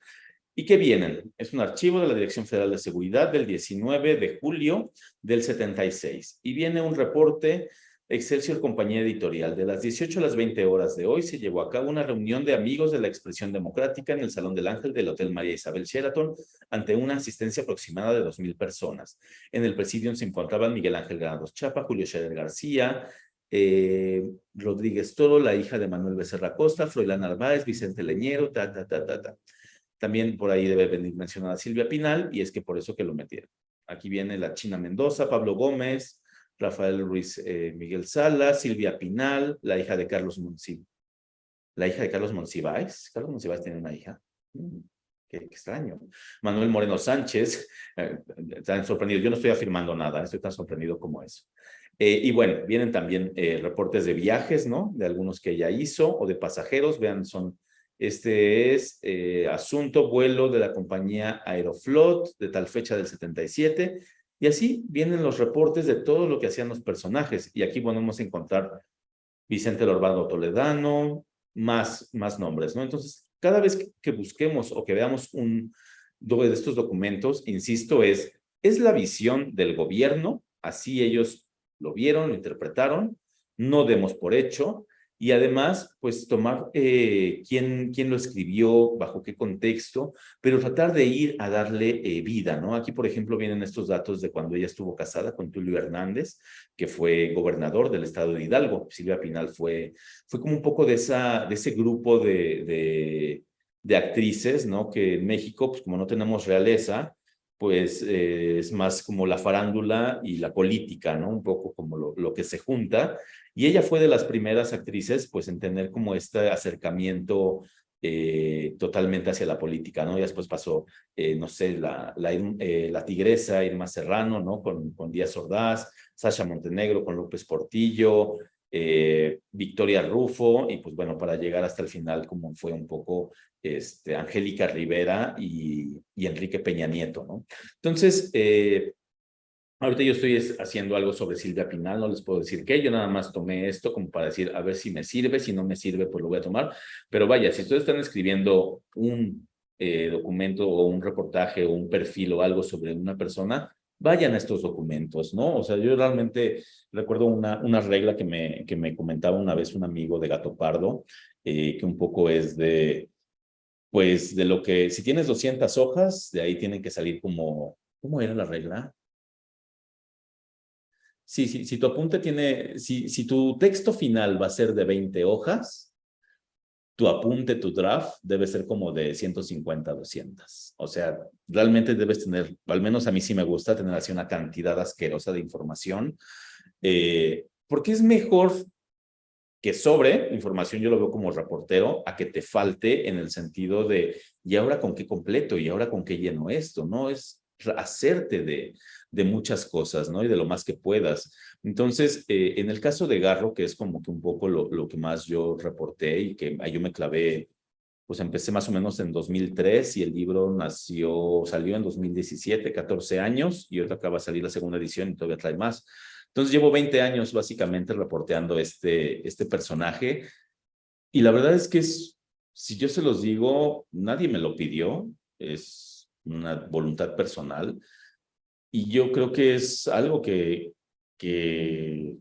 ¿Y qué vienen? Es un archivo de la Dirección Federal de Seguridad del 19 de julio del 76. Y viene un reporte Excelsior Compañía Editorial. De las 18 a las 20 horas de hoy se llevó a cabo una reunión de amigos de la Expresión Democrática en el Salón del Ángel del Hotel María Isabel Sheraton ante una asistencia aproximada de 2,000 personas. En el presidium se encontraban Miguel Ángel Granados Chapa, Julio Scherer García, Rodríguez Toro, la hija de Manuel Becerra Costa, Froilán Narváez, Vicente Leñero, También por ahí debe venir mencionada Silvia Pinal, y es que por eso que lo metieron. Aquí viene la China Mendoza, Pablo Gómez, Rafael Ruiz Miguel Sala, Silvia Pinal, la hija de Carlos Monsiváis. La hija de Carlos Monsiváis. Carlos Monsiváis tiene una hija. Qué extraño. Manuel Moreno Sánchez. Están sorprendidos. Yo no estoy afirmando nada. Estoy tan sorprendido como eso. Y bueno, vienen también reportes de viajes, ¿no? De algunos que ella hizo o de pasajeros. Vean, este es asunto, vuelo de la compañía Aeroflot de tal fecha del 77. Y así vienen los reportes de todo lo que hacían los personajes. Y aquí podemos encontrar Vicente Lorbado Toledano, más nombres, ¿no? Entonces, cada vez que busquemos o que veamos de estos documentos, insisto, es la visión del gobierno, así ellos lo vieron, lo interpretaron, no demos por hecho, y además, pues tomar quién lo escribió, bajo qué contexto, pero tratar de ir a darle vida, ¿no? Aquí, por ejemplo, vienen estos datos de cuando ella estuvo casada con Tulio Hernández, que fue gobernador del estado de Hidalgo. Silvia Pinal fue como un poco de ese grupo de actrices, ¿no? Que en México, pues como no tenemos realeza, pues es más como la farándula y la política, ¿no? Un poco como lo que se junta. Y ella fue de las primeras actrices, pues, en tener como este acercamiento totalmente hacia la política, ¿no? Y después pasó, no sé, la tigresa Irma Serrano, ¿no? Con Díaz Ordaz, Sasha Montenegro con López Portillo, Victoria Rufo, y pues bueno, para llegar hasta el final, como fue un poco Angélica Rivera y Enrique Peña Nieto, ¿no? Entonces, Ahorita yo estoy haciendo algo sobre Silvia Pinal, no les puedo decir qué, yo nada más tomé esto como para decir, a ver si me sirve, si no me sirve, pues lo voy a tomar. Pero vaya, si ustedes están escribiendo un documento o un reportaje o un perfil o algo sobre una persona, vayan a estos documentos, ¿no? O sea, yo realmente recuerdo una regla que me comentaba una vez un amigo de Gato Pardo, que un poco es pues, de lo que, si tienes 200 hojas, de ahí tienen que salir como, ¿cómo era la regla? Sí, sí, si tu apunte tiene, si tu texto final va a ser de 20 hojas, tu apunte, tu draft, debe ser como de 150 a 200. O sea, realmente debes tener, al menos a mí sí me gusta tener así una cantidad asquerosa de información, porque es mejor que sobre información, yo lo veo como reportero, a que te falte en el sentido de, ¿y ahora con qué completo? ¿Y ahora con qué lleno esto? No es hacerte de muchas cosas, ¿no? Y de lo más que puedas. Entonces, en el caso de Garro, que es como que un poco lo que más yo reporté y que ahí yo me clavé, pues empecé más o menos en 2003 y el libro salió en 2017, 14 años, y ahorita acaba de salir la segunda edición y todavía trae más. Entonces llevo 20 años básicamente reporteando este personaje, y la verdad es que si yo se los digo, nadie me lo pidió, es una voluntad personal, y yo creo que es algo que creo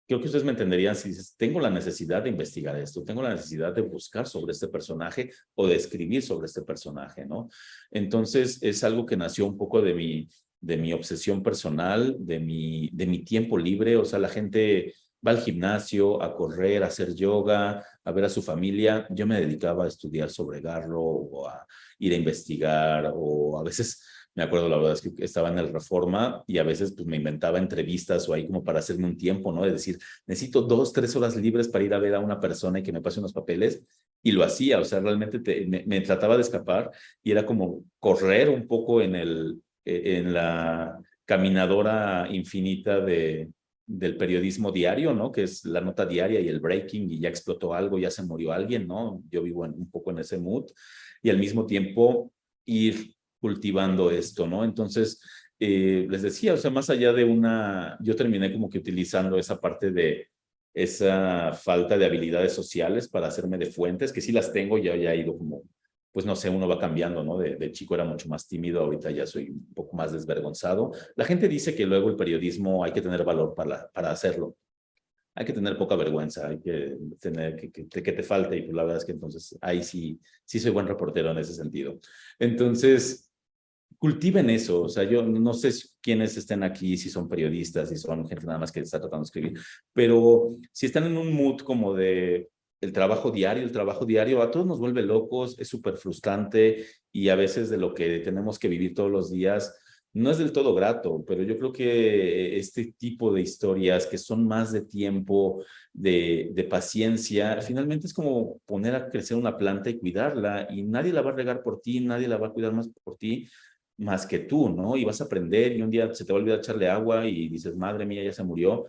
que ustedes me entenderían si dices, tengo la necesidad de investigar esto, tengo la necesidad de buscar sobre este personaje o de escribir sobre este personaje, ¿no? Entonces es algo que nació un poco de mi obsesión personal, de mi tiempo libre. O sea, la gente va al gimnasio, a correr, a hacer yoga, a ver a su familia. Yo me dedicaba a estudiar sobre Garro o a ir a investigar, o a veces me acuerdo, la verdad es que estaba en el Reforma y a veces pues me inventaba entrevistas o ahí como para hacerme un tiempo, ¿no? De decir, necesito 2, 3 horas libres para ir a ver a una persona y que me pase unos papeles, y lo hacía. O sea, realmente me trataba de escapar y era como correr un poco en la caminadora infinita del periodismo diario, ¿no? Que es la nota diaria y el breaking, y ya explotó algo, ya se murió alguien, ¿no? Yo vivo un poco en ese mood, y al mismo tiempo ir cultivando esto, ¿no? Entonces, les decía, o sea, más allá yo terminé como que utilizando esa parte de esa falta de habilidades sociales para hacerme de fuentes, que sí las tengo, ya he ido como, pues no sé, uno va cambiando, ¿no? De chico era mucho más tímido, ahorita ya soy un poco más desvergonzado. La gente dice que luego el periodismo hay que tener valor para hacerlo. Hay que tener poca vergüenza, hay que tener que te falte, y pues la verdad es que entonces ahí sí soy buen reportero en ese sentido. Entonces, cultiven eso. O sea, yo no sé quiénes estén aquí, si son periodistas, si son gente nada más que está tratando de escribir, pero si están en un mood como de el trabajo diario a todos nos vuelve locos, es súper frustrante, y a veces de lo que tenemos que vivir todos los días no es del todo grato. Pero yo creo que este tipo de historias que son más de tiempo, de paciencia, finalmente es como poner a crecer una planta y cuidarla, y nadie la va a regar por ti, nadie la va a cuidar más que tú, ¿no? Y vas a aprender, y un día se te va a olvidar echarle agua y dices, madre mía, ya se murió,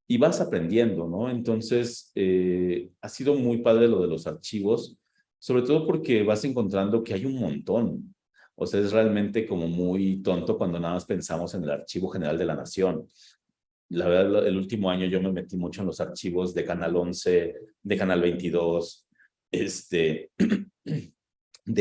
y vas aprendiendo, ¿no? Entonces, ha sido muy padre lo de los archivos, sobre todo porque vas encontrando que hay un montón. O sea, es realmente como muy tonto cuando nada más pensamos en el Archivo General de la Nación. La verdad, el último año yo me metí mucho en los archivos de Canal 11, de Canal 22, de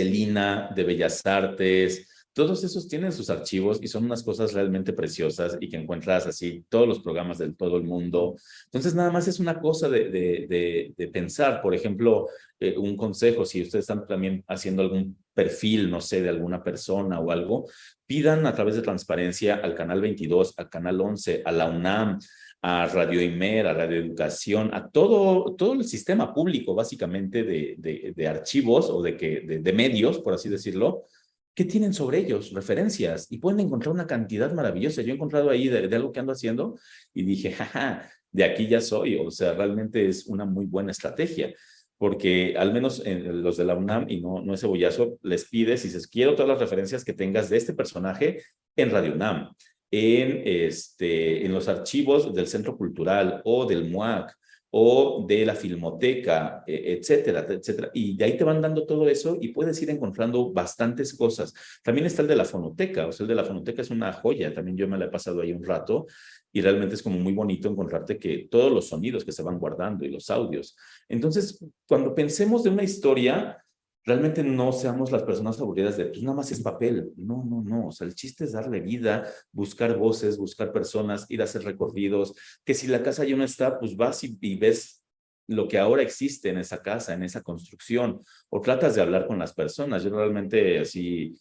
Lina, de Bellas Artes. Todos esos tienen sus archivos y son unas cosas realmente preciosas, y que encuentras así todos los programas de todo el mundo. Entonces, nada más es una cosa de pensar. Por ejemplo, un consejo, si ustedes están también haciendo algún perfil, no sé, de alguna persona o algo, pidan a través de transparencia al Canal 22, al Canal 11, a la UNAM, a Radio Imer, a Radio Educación, a todo el sistema público, básicamente, de archivos o de medios, por así decirlo. ¿Qué tienen sobre ellos? Referencias, y pueden encontrar una cantidad maravillosa. Yo he encontrado ahí de algo que ando haciendo y dije, jaja, de aquí ya soy. O sea, realmente es una muy buena estrategia, porque al menos en los de la UNAM, y no es cebollazo, les pides y dices, quiero todas las referencias que tengas de este personaje en Radio UNAM, en los archivos del Centro Cultural o del MUAC, o de la Filmoteca, etcétera, etcétera. Y de ahí te van dando todo eso y puedes ir encontrando bastantes cosas. También está el de la Fonoteca, o sea, el de la Fonoteca es una joya. También yo me la he pasado ahí un rato y realmente es como muy bonito encontrarte que todos los sonidos que se van guardando y los audios. Entonces, cuando pensemos de una historia, realmente no seamos las personas aburridas de, pues nada más es papel. No, no, no. O sea, el chiste es darle vida, buscar voces, buscar personas, ir a hacer recorridos, que si la casa ya no está, pues vas y ves lo que ahora existe en esa casa, en esa construcción, o tratas de hablar con las personas. Yo realmente así,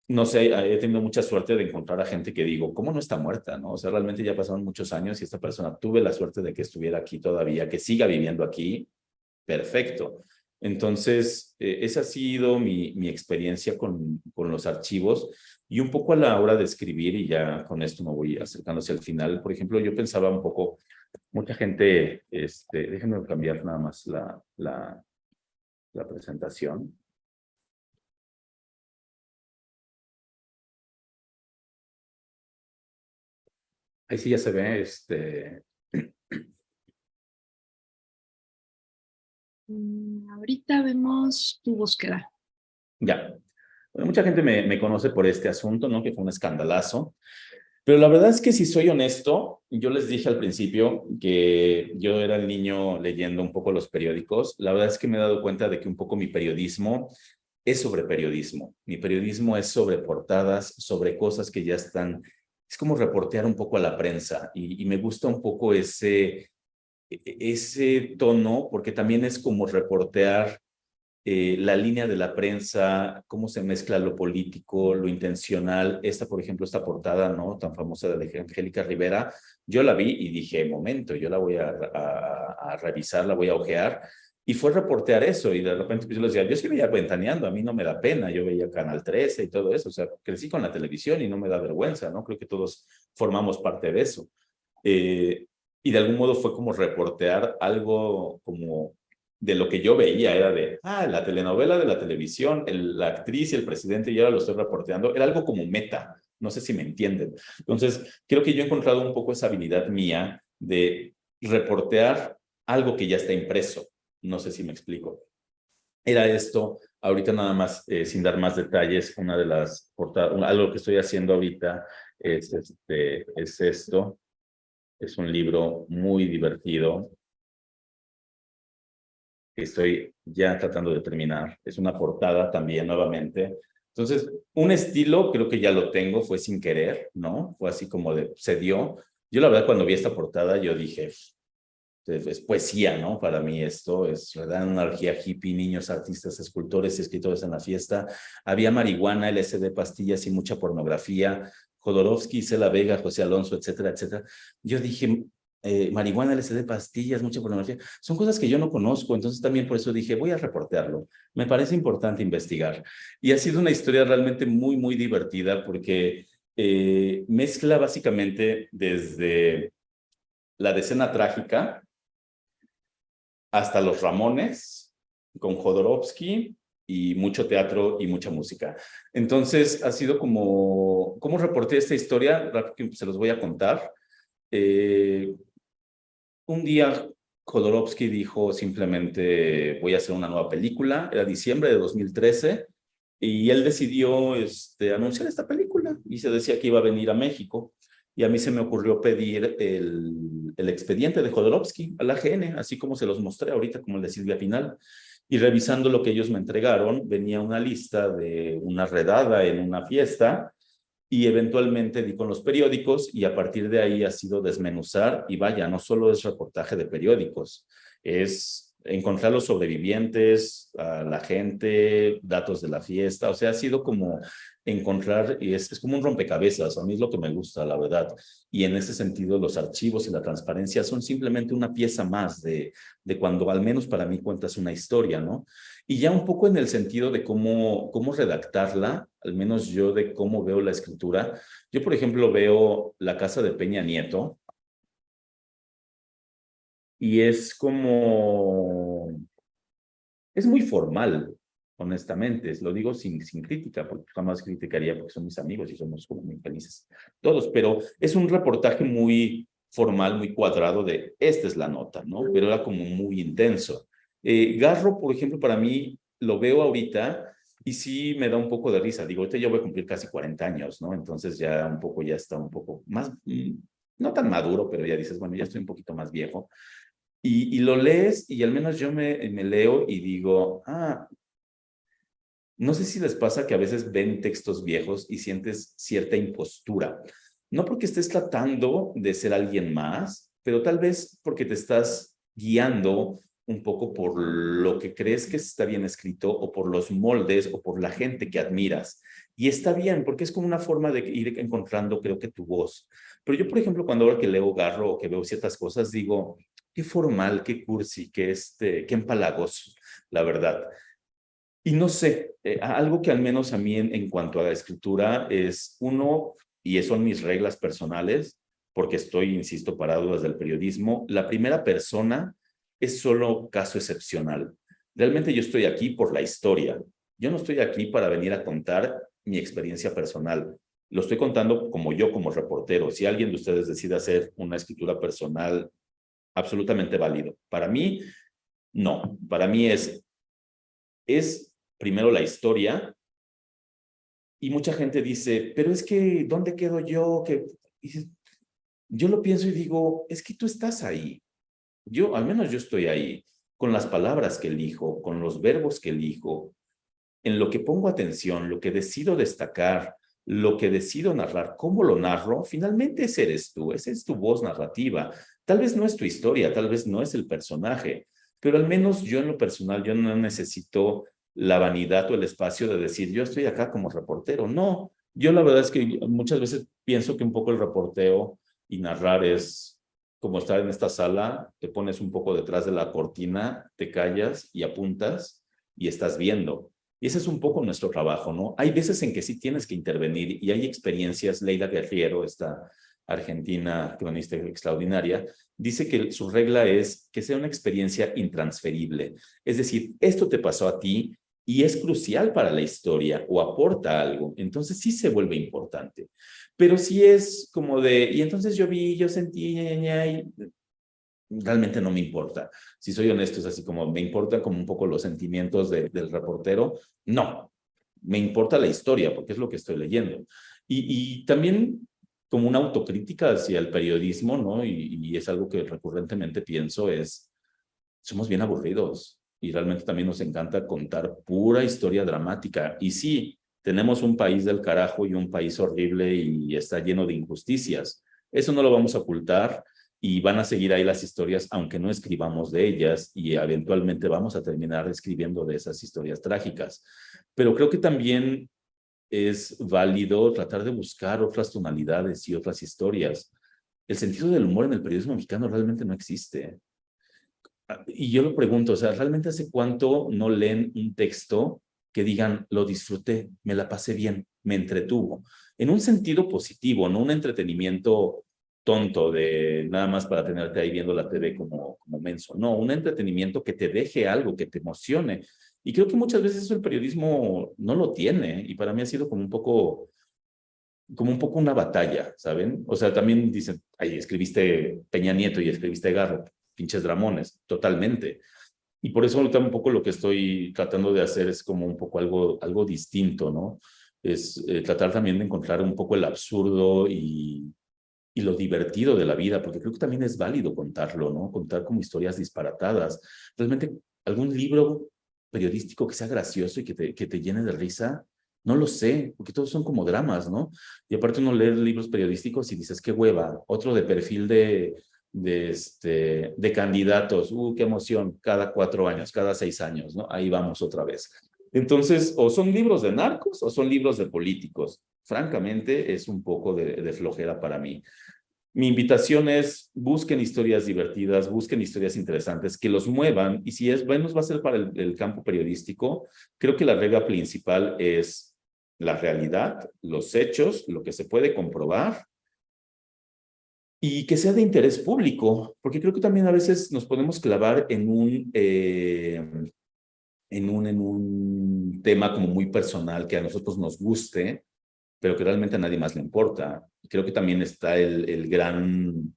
no sé, he tenido mucha suerte de encontrar a gente que digo, ¿cómo no está muerta? ¿No? O sea, realmente ya pasaron muchos años y esta persona tuve la suerte de que estuviera aquí todavía, que siga viviendo aquí. Perfecto. Entonces, esa ha sido mi experiencia con los archivos y un poco a la hora de escribir, y ya con esto me voy acercándose al final. Por ejemplo, yo pensaba un poco, mucha gente, déjenme cambiar nada más la presentación. Ahí sí ya se ve, Ahorita vemos tu búsqueda. ya. Bueno, mucha gente me conoce por este asunto, ¿no? Que fue un escandalazo. Pero la verdad es que si soy honesto, yo les dije al principio que yo era el niño leyendo un poco los periódicos. La verdad es que me he dado cuenta de que un poco mi periodismo es sobre periodismo. Mi periodismo es sobre portadas, sobre cosas que ya están. Es como reportear un poco a la prensa y me gusta un poco ese tono porque también es como reportear la línea de la prensa, cómo se mezcla lo político, lo intencional. Esta, por ejemplo, esta portada, ¿no? Tan famosa de Angélica Rivera, yo la vi y dije, momento, yo la voy a revisar, la voy a ojear. Y fue reportear eso, y de repente pues, yo les decía, yo sí veía Ventaneando, a mí no me da pena, yo veía Canal 13 y todo eso, o sea, crecí con la televisión y no me da vergüenza, ¿no? Creo que todos formamos parte de eso. Eh, y de algún modo fue como reportear algo como de lo que yo veía, era de, la telenovela de la televisión, la actriz y el presidente, y ahora lo estoy reporteando, era algo como meta, no sé si me entienden. Entonces, creo que yo he encontrado un poco esa habilidad mía de reportear algo que ya está impreso, no sé si me explico. Era esto, ahorita nada más, sin dar más detalles, una de las portadas, algo que estoy haciendo ahorita es esto, es un libro muy divertido que estoy ya tratando de terminar. Es una portada también nuevamente. Entonces, un estilo creo que ya lo tengo, fue sin querer, ¿no? Fue así como se dio. Yo la verdad cuando vi esta portada yo dije, es poesía, ¿no? Para mí esto es, ¿verdad? Una energía hippie, niños, artistas, escultores, escritores en la fiesta. Había marihuana, LSD, pastillas y mucha pornografía. Jodorowsky, Cela Vega, José Alonso, etcétera, etcétera. Yo dije, marihuana, LSD, pastillas, mucha pornografía. Son cosas que yo no conozco, entonces también por eso dije, voy a reportearlo. Me parece importante investigar. Y ha sido una historia realmente muy, muy divertida porque mezcla básicamente desde la decena trágica hasta Los Ramones, con Jodorowsky y mucho teatro y mucha música. Entonces, ha sido como, ¿cómo reporté esta historia? Se los voy a contar. Un día Jodorowsky dijo simplemente, voy a hacer una nueva película, era diciembre de 2013, y él decidió anunciar esta película, y se decía que iba a venir a México, y a mí se me ocurrió pedir el expediente de Jodorowsky a la AGN, así como se los mostré ahorita, como el de Silvia Pinal, y revisando lo que ellos me entregaron, venía una lista de una redada en una fiesta, y eventualmente di con los periódicos y a partir de ahí ha sido desmenuzar y vaya, no solo es reportaje de periódicos, es encontrar los sobrevivientes, a la gente, datos de la fiesta, o sea, ha sido como encontrar, y es como un rompecabezas, a mí es lo que me gusta, la verdad, y en ese sentido los archivos y la transparencia son simplemente una pieza más de cuando al menos para mí cuentas una historia, ¿no? Y ya un poco en el sentido de cómo redactarla, al menos yo de cómo veo la escritura. Yo, por ejemplo, veo La casa de Peña Nieto y es muy formal, honestamente. Lo digo sin crítica, porque jamás criticaría porque son mis amigos y somos como muy felices todos, pero es un reportaje muy formal, muy cuadrado de esta es la nota, ¿no? Pero era como muy intenso. Garro, por ejemplo, para mí lo veo ahorita y sí me da un poco de risa. Digo, ahorita yo voy a cumplir casi 40 años, ¿no? Entonces ya un poco, ya está un poco más, no tan maduro, pero ya dices, bueno, ya estoy un poquito más viejo. Y lo lees y al menos yo me leo y digo, no sé si les pasa que a veces ven textos viejos y sientes cierta impostura. No porque estés tratando de ser alguien más, pero tal vez porque te estás guiando un poco por lo que crees que está bien escrito o por los moldes o por la gente que admiras. Y está bien, porque es como una forma de ir encontrando, creo que, tu voz. Pero yo, por ejemplo, cuando ahora que leo Garro o que veo ciertas cosas, digo, qué formal, qué cursi, qué empalagoso, la verdad. Y no sé, algo que al menos a mí en cuanto a la escritura es uno, y son mis reglas personales, porque estoy, insisto, parado desde el periodismo, la primera persona es solo caso excepcional. Realmente yo estoy aquí por la historia. Yo no estoy aquí para venir a contar mi experiencia personal. Lo estoy contando como yo, como reportero. Si alguien de ustedes decide hacer una escritura personal, absolutamente válido. Para mí, no. Para mí es primero la historia, y mucha gente dice, pero es que, ¿dónde quedo yo? Yo lo pienso y digo, es que tú estás ahí. Al menos yo estoy ahí, con las palabras que elijo, con los verbos que elijo, en lo que pongo atención, lo que decido destacar, lo que decido narrar, cómo lo narro, finalmente ese eres tú, esa es tu voz narrativa. Tal vez no es tu historia, tal vez no es el personaje, pero al menos yo en lo personal, yo no necesito la vanidad o el espacio de decir, yo estoy acá como reportero. No, yo la verdad es que muchas veces pienso que un poco el reporteo y narrar es como estar en esta sala, te pones un poco detrás de la cortina, te callas y apuntas y estás viendo. Y ese es un poco nuestro trabajo, ¿no? Hay veces en que sí tienes que intervenir y hay experiencias. Leila Guerriero, esta argentina cronista extraordinaria, dice que su regla es que sea una experiencia intransferible. Es decir, esto te pasó a ti y es crucial para la historia o aporta algo. Entonces sí se vuelve importante. Pero sí es como y entonces yo vi, yo sentí, y realmente no me importa. Si soy honesto, es así como me importa como un poco los sentimientos del reportero. No, me importa la historia porque es lo que estoy leyendo. Y también como una autocrítica hacia el periodismo, ¿no? Y es algo que recurrentemente pienso somos bien aburridos y realmente también nos encanta contar pura historia dramática. Y sí, tenemos un país del carajo y un país horrible y está lleno de injusticias. Eso no lo vamos a ocultar y van a seguir ahí las historias, aunque no escribamos de ellas, y eventualmente vamos a terminar escribiendo de esas historias trágicas. Pero creo que también es válido tratar de buscar otras tonalidades y otras historias. El sentido del humor en el periodismo mexicano realmente no existe. Y yo lo pregunto, o sea, ¿realmente hace cuánto no leen un texto que digan, lo disfruté, me la pasé bien, me entretuvo? En un sentido positivo, no un entretenimiento tonto de nada más para tenerte ahí viendo la TV como menso. No, un entretenimiento que te deje algo, que te emocione. Y creo que muchas veces eso el periodismo no lo tiene. Y para mí ha sido como un poco una batalla, ¿saben? O sea, también dicen, ay, escribiste Peña Nieto y escribiste Garro, pinches dramones, totalmente. Y por eso ahorita un poco lo que estoy tratando de hacer es como un poco algo distinto, ¿no? Es tratar también de encontrar un poco el absurdo y lo divertido de la vida, porque creo que también es válido contarlo, ¿no? Contar como historias disparatadas. Realmente, algún libro periodístico que sea gracioso y que te llene de risa, no lo sé, porque todos son como dramas, ¿no? Y aparte uno lee libros periodísticos y dices, qué hueva, otro de perfil de candidatos, qué emoción, cada 4 años, cada 6 años, ¿no? Ahí vamos otra vez. Entonces, o son libros de narcos o son libros de políticos. Francamente, es un poco de flojera para mí. Mi invitación es, busquen historias divertidas, busquen historias interesantes, que los muevan, y si es bueno, va a ser para el campo periodístico. Creo que la regla principal es la realidad, los hechos, lo que se puede comprobar, y que sea de interés público, porque creo que también a veces nos podemos clavar en un tema como muy personal que a nosotros nos guste, pero que realmente a nadie más le importa. Creo que también está el gran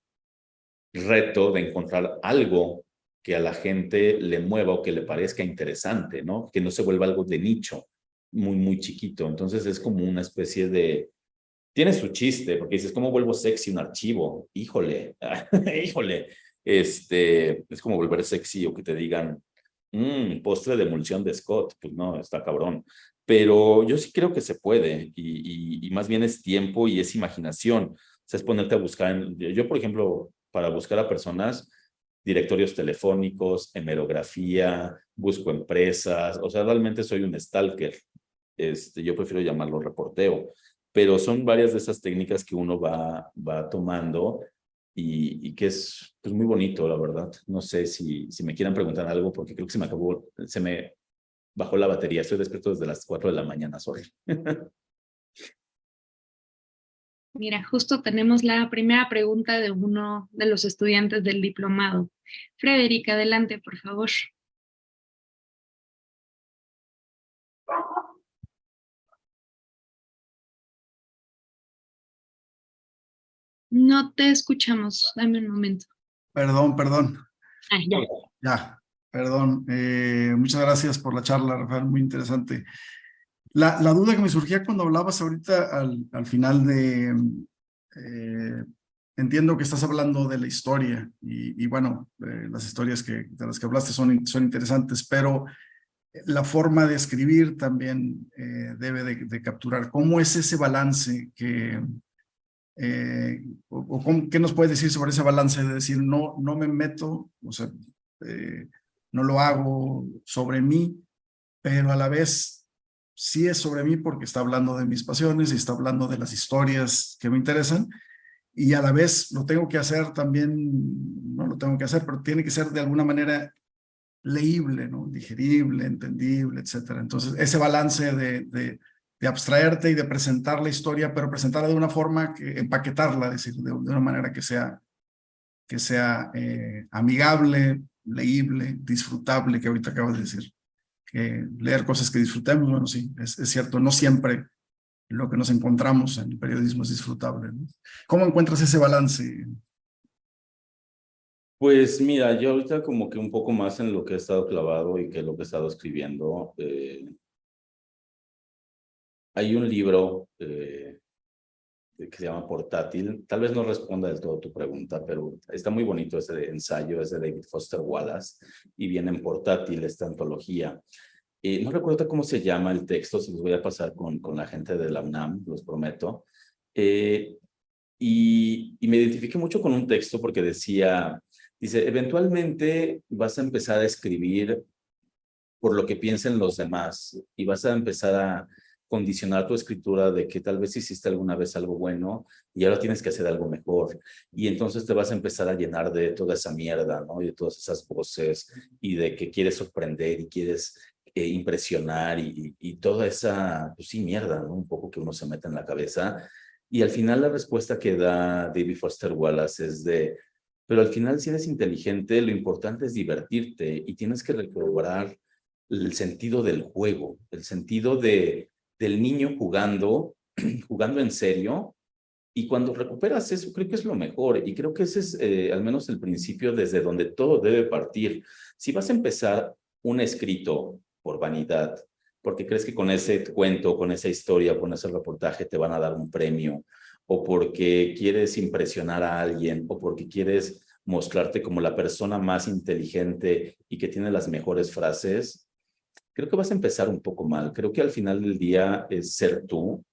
reto de encontrar algo que a la gente le mueva o que le parezca interesante, ¿no? Que no se vuelva algo de nicho, muy, muy chiquito. Entonces es como una especie de... Tiene su chiste, porque dices, ¿cómo vuelvo sexy un archivo? Híjole, híjole. Es como volver sexy o que te digan, postre de emulsión de Scott. Pues no, está cabrón. Pero yo sí creo que se puede y más bien es tiempo y es imaginación. O sea, es ponerte a buscar. Yo, por ejemplo, para buscar a personas, directorios telefónicos, hemerografía, busco empresas. O sea, realmente soy un stalker. Yo prefiero llamarlo reporteo, pero son varias de esas técnicas que uno va tomando y que es pues, muy bonito, la verdad. No sé si me quieran preguntar algo, porque creo que se me bajó la batería. Estoy despierto desde las 4 de la mañana, sorry. Mira, justo tenemos la primera pregunta de uno de los estudiantes del diplomado. Frederica, adelante, por favor. No te escuchamos. Dame un momento. Perdón. Ah, ya. Ya, perdón. Muchas gracias por la charla, Rafael, muy interesante. La duda que me surgía cuando hablabas ahorita al final entiendo que estás hablando de la historia y bueno, las historias de las que hablaste son interesantes, pero la forma de escribir también debe de capturar. ¿Cómo es ese balance qué nos puedes decir sobre ese balance de decir no me meto, o sea, no lo hago sobre mí, pero a la vez sí es sobre mí porque está hablando de mis pasiones y está hablando de las historias que me interesan y a la vez lo tengo que hacer también, no lo tengo que hacer, pero tiene que ser de alguna manera leíble, ¿no? Digerible, entendible, etcétera. Entonces, ese balance de abstraerte y de presentar la historia, pero presentarla de una forma que empaquetarla, es decir, de una manera que sea amigable, leíble, disfrutable, que ahorita acabas de decir. Que leer cosas que disfrutemos, bueno, sí, es cierto, no siempre lo que nos encontramos en el periodismo es disfrutable, ¿no? ¿Cómo encuentras ese balance? Pues mira, yo ahorita como que un poco más en lo que he estado clavado y que lo que he estado escribiendo. Hay un libro que se llama Portátil. Tal vez no responda del todo tu pregunta, pero está muy bonito ese ensayo, es de David Foster Wallace y viene en Portátil esta antología. No recuerdo cómo se llama el texto, se los voy a pasar con la gente de la UNAM, los prometo. Y me identifiqué mucho con un texto porque dice, eventualmente vas a empezar a escribir por lo que piensen los demás y vas a empezar a condicionar tu escritura de que tal vez hiciste alguna vez algo bueno y ahora tienes que hacer algo mejor. Y entonces te vas a empezar a llenar de toda esa mierda, ¿no? Y de todas esas voces y de que quieres sorprender y quieres impresionar y toda esa, pues sí, mierda, ¿no? Un poco que uno se mete en la cabeza. Y al final la respuesta que da David Foster Wallace es pero al final si eres inteligente, lo importante es divertirte y tienes que recobrar el sentido del juego, el sentido del niño jugando, jugando en serio. Y cuando recuperas eso, creo que es lo mejor. Y creo que ese es al menos el principio desde donde todo debe partir. Si vas a empezar un escrito por vanidad, porque crees que con ese cuento, con esa historia, con ese reportaje te van a dar un premio, o porque quieres impresionar a alguien, o porque quieres mostrarte como la persona más inteligente y que tiene las mejores frases, creo que vas a empezar un poco mal. Creo que al final del día es ser tú,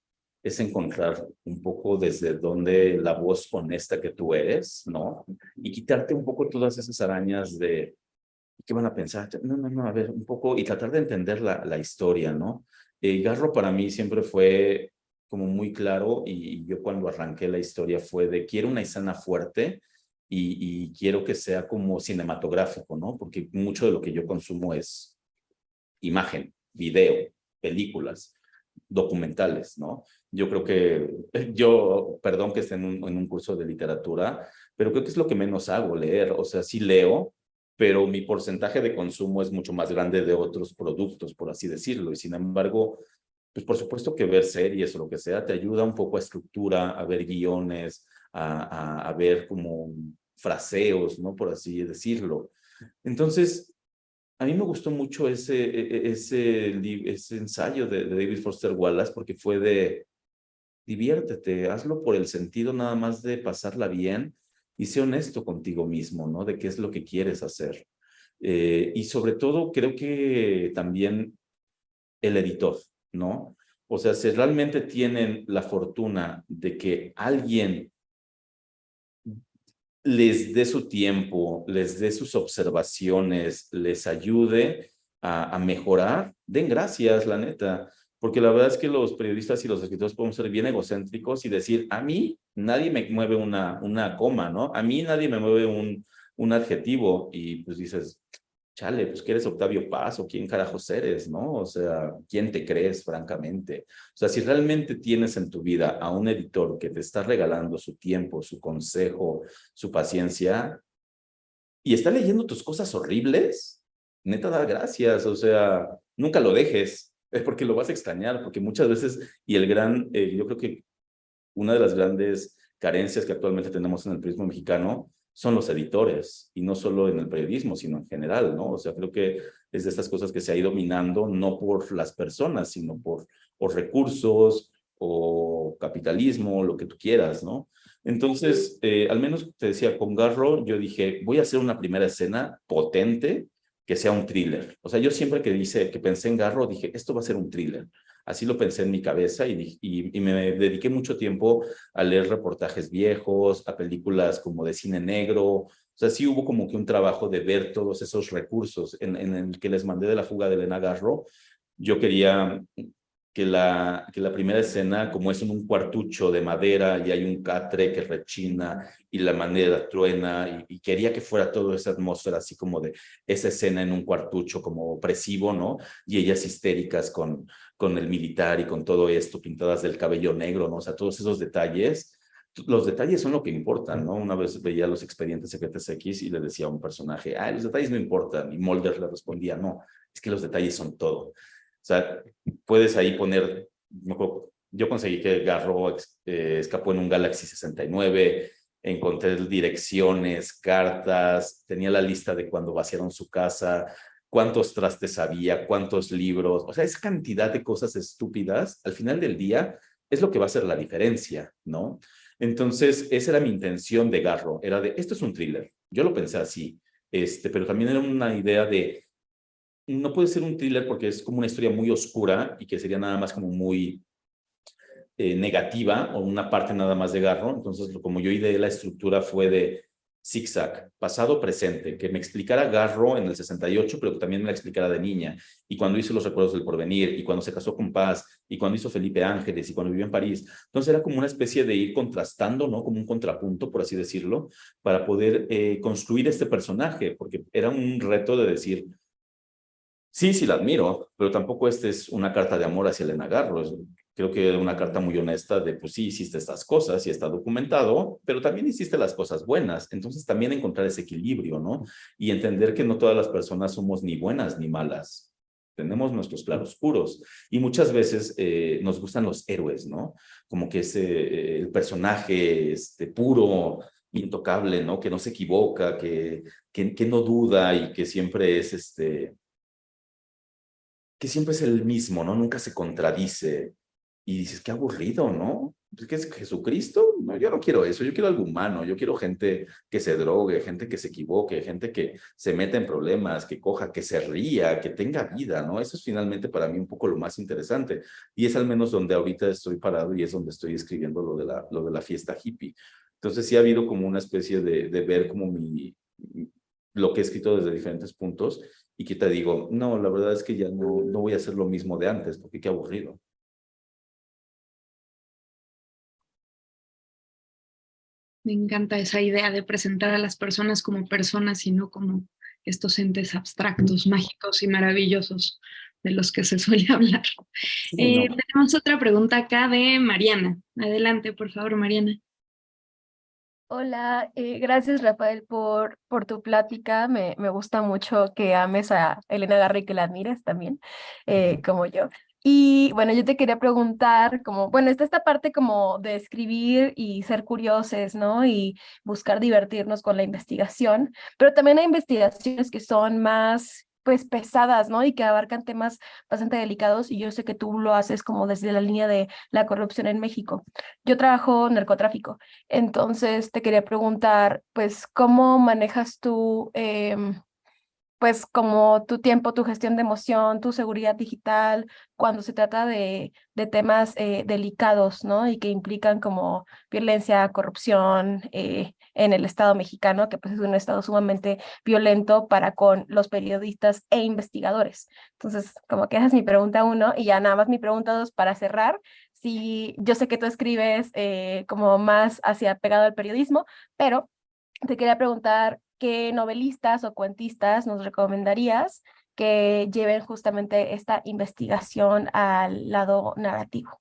es encontrar un poco desde dónde la voz honesta que tú eres, ¿no? Y quitarte un poco todas esas arañas de qué van a pensar. No, a ver, un poco y tratar de entender la historia, ¿no? Garro para mí siempre fue como muy claro y yo cuando arranqué la historia fue de quiero una escena fuerte y quiero que sea como cinematográfico, ¿no? Porque mucho de lo que yo consumo es imagen, video, películas, documentales, ¿no? Yo creo que, perdón que esté en un curso de literatura, pero creo que es lo que menos hago, leer. O sea, sí leo, pero mi porcentaje de consumo es mucho más grande de otros productos, por así decirlo. Y sin embargo, pues por supuesto que ver series o lo que sea te ayuda un poco a estructura, a ver guiones, a ver como fraseos, ¿no? Por así decirlo. Entonces, a mí me gustó mucho ese ensayo de David Foster Wallace, porque fue de diviértete, hazlo por el sentido nada más de pasarla bien y sé honesto contigo mismo, ¿no? De qué es lo que quieres hacer. Y sobre todo, creo que también el editor, ¿no? O sea, si realmente tienen la fortuna de que alguien les dé su tiempo, les dé sus observaciones, les ayude a mejorar, den gracias, la neta. Porque la verdad es que los periodistas y los escritores podemos ser bien egocéntricos y decir, a mí nadie me mueve una coma, ¿no? A mí nadie me mueve un adjetivo. Y pues dices, chale, pues ¿qué eres Octavio Paz o quién carajos eres, no? O sea, ¿quién te crees, francamente? O sea, si realmente tienes en tu vida a un editor que te está regalando su tiempo, su consejo, su paciencia, y está leyendo tus cosas horribles, neta, da gracias, o sea, nunca lo dejes, es porque lo vas a extrañar, porque muchas veces, y yo creo que una de las grandes carencias que actualmente tenemos en el periodismo mexicano son los editores, y no solo en el periodismo, sino en general, ¿no? O sea, creo que es de estas cosas que se ha ido minando, no por las personas, sino por o recursos o capitalismo, lo que tú quieras, ¿no? Entonces, al menos te decía, con Garro, yo dije, voy a hacer una primera escena potente que sea un thriller. O sea, yo siempre que pensé en Garro, dije, esto va a ser un thriller. Así lo pensé en mi cabeza y me dediqué mucho tiempo a leer reportajes viejos, a películas como de cine negro. O sea, sí hubo como que un trabajo de ver todos esos recursos en el que les mandé de La fuga de Elena Garro. Yo quería que la primera escena, como es en un cuartucho de madera y hay un catre que rechina y la madera truena y quería que fuera toda esa atmósfera así como de esa escena en un cuartucho como opresivo, ¿no? Y ellas histéricas con el militar y con todo esto, pintadas del cabello negro, ¿no? O sea, todos esos detalles. Los detalles son lo que importan, ¿no? Una vez veía los expedientes secretos X y le decía a un personaje, los detalles no importan. Y Mulder le respondía, no, es que los detalles son todo. O sea, puedes ahí poner, yo conseguí que Garro escapó en un Galaxy 69, encontré direcciones, cartas, tenía la lista de cuando vaciaron su casa, cuántos trastes había, cuántos libros, o sea, esa cantidad de cosas estúpidas, al final del día, es lo que va a hacer la diferencia, ¿no? Entonces, esa era mi intención de Garro, era de, esto es un thriller, yo lo pensé así, pero también era una idea de, no puede ser un thriller porque es como una historia muy oscura y que sería nada más como muy negativa o una parte nada más de Garro. Entonces, como yo ideé la estructura fue de zigzag, pasado, presente, que me explicara Garro en el 68, pero que también me la explicara de niña. Y cuando hizo Los recuerdos del porvenir, y cuando se casó con Paz, y cuando hizo Felipe Ángeles, y cuando vivió en París. Entonces era como una especie de ir contrastando, ¿no? Como un contrapunto, por así decirlo, para poder construir este personaje, porque era un reto de decir, sí, sí la admiro, pero tampoco esta es una carta de amor hacia Elena Garro. Creo que una carta muy honesta de, pues sí, hiciste estas cosas y está documentado, pero también hiciste las cosas buenas. Entonces también encontrar ese equilibrio, ¿no? Y entender que no todas las personas somos ni buenas ni malas. Tenemos nuestros claroscuros y muchas veces nos gustan los héroes, ¿no? Como que el personaje puro, intocable, ¿no? Que no se equivoca, que no duda y que siempre es que siempre es el mismo, ¿no? Nunca se contradice. Y dices, qué aburrido, ¿no? Pues, ¿qué es Jesucristo? No, yo no quiero eso, yo quiero algo humano, yo quiero gente que se drogue, gente que se equivoque, gente que se meta en problemas, que coja, que se ría, que tenga vida, ¿no? Eso es finalmente para mí un poco lo más interesante. Y es al menos donde ahorita estoy parado y es donde estoy escribiendo lo de la fiesta hippie. Entonces sí ha habido como una especie de ver como lo que he escrito desde diferentes puntos y que te digo, no, la verdad es que ya no voy a hacer lo mismo de antes, porque qué aburrido. Me encanta esa idea de presentar a las personas como personas y no como estos entes abstractos, mágicos y maravillosos de los que se suele hablar. Sí, no. Tenemos otra pregunta acá de Mariana. Adelante, por favor, Mariana. Hola, gracias Rafael por tu plática. Me gusta mucho que ames a Elena Garro y que la admires también, como yo. Y bueno, yo te quería preguntar, como, bueno, está esta parte como de escribir y ser curiosos, ¿no? Y buscar divertirnos con la investigación, pero también hay investigaciones que son más, pues, pesadas, ¿no? Y que abarcan temas bastante delicados, y yo sé que tú lo haces como desde la línea de la corrupción en México. Yo trabajo narcotráfico, entonces te quería preguntar, pues, ¿cómo manejas tú, pues como tu tiempo, tu gestión de emoción, tu seguridad digital, cuando se trata de temas delicados, ¿no? Y que implican como violencia, corrupción en el Estado mexicano, que pues es un Estado sumamente violento para con los periodistas e investigadores. Entonces, como que esa es mi pregunta uno, y ya nada más mi pregunta dos para cerrar. Si yo sé que tú escribes como más hacia pegado al periodismo, pero te quería preguntar qué novelistas o cuentistas nos recomendarías que lleven justamente esta investigación al lado narrativo.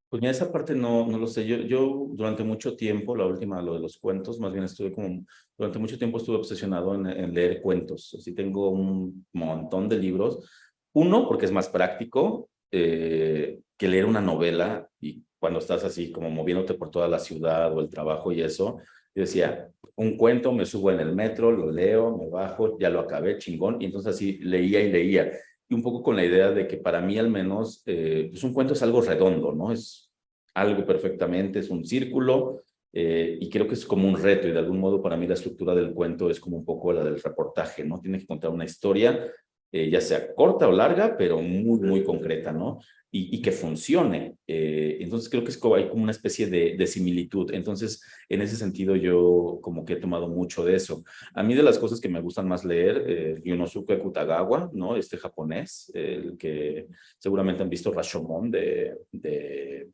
Pues mira, esa parte no lo sé. Yo durante mucho tiempo, la última, lo de los cuentos, más bien estuve como, durante mucho tiempo estuve obsesionado en leer cuentos. Así tengo un montón de libros. Uno, porque es más práctico que leer una novela y cuando estás así como moviéndote por toda la ciudad o el trabajo y eso. Yo decía, un cuento, me subo en el metro, lo leo, me bajo, ya lo acabé, chingón. Y entonces así leía y leía y un poco con la idea de que para mí al menos, pues un cuento es algo redondo, ¿no? Es algo perfectamente, es un círculo, y creo que es como un reto, y de algún modo para mí la estructura del cuento es como un poco la del reportaje, ¿no? Tiene que contar una historia, ya sea corta o larga, pero muy concreta, ¿no? Y que funcione. Entonces creo que es como, hay como una especie de similitud. Entonces, en ese sentido yo como que he tomado mucho de eso. A mí de las cosas que me gustan más leer, Yunosuke Kutagawa, ¿no? Este japonés, el que seguramente han visto Rashomon de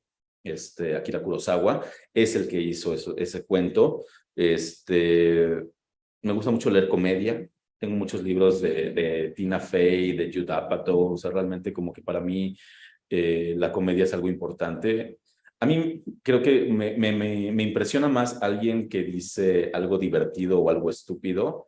Akira Kurosawa, es el que hizo ese cuento. Me gusta mucho leer comedia. Tengo muchos libros de Tina Fey, de Judd Apatow. O sea, realmente como que para mí la comedia es algo importante. A mí creo que me impresiona más alguien que dice algo divertido o algo estúpido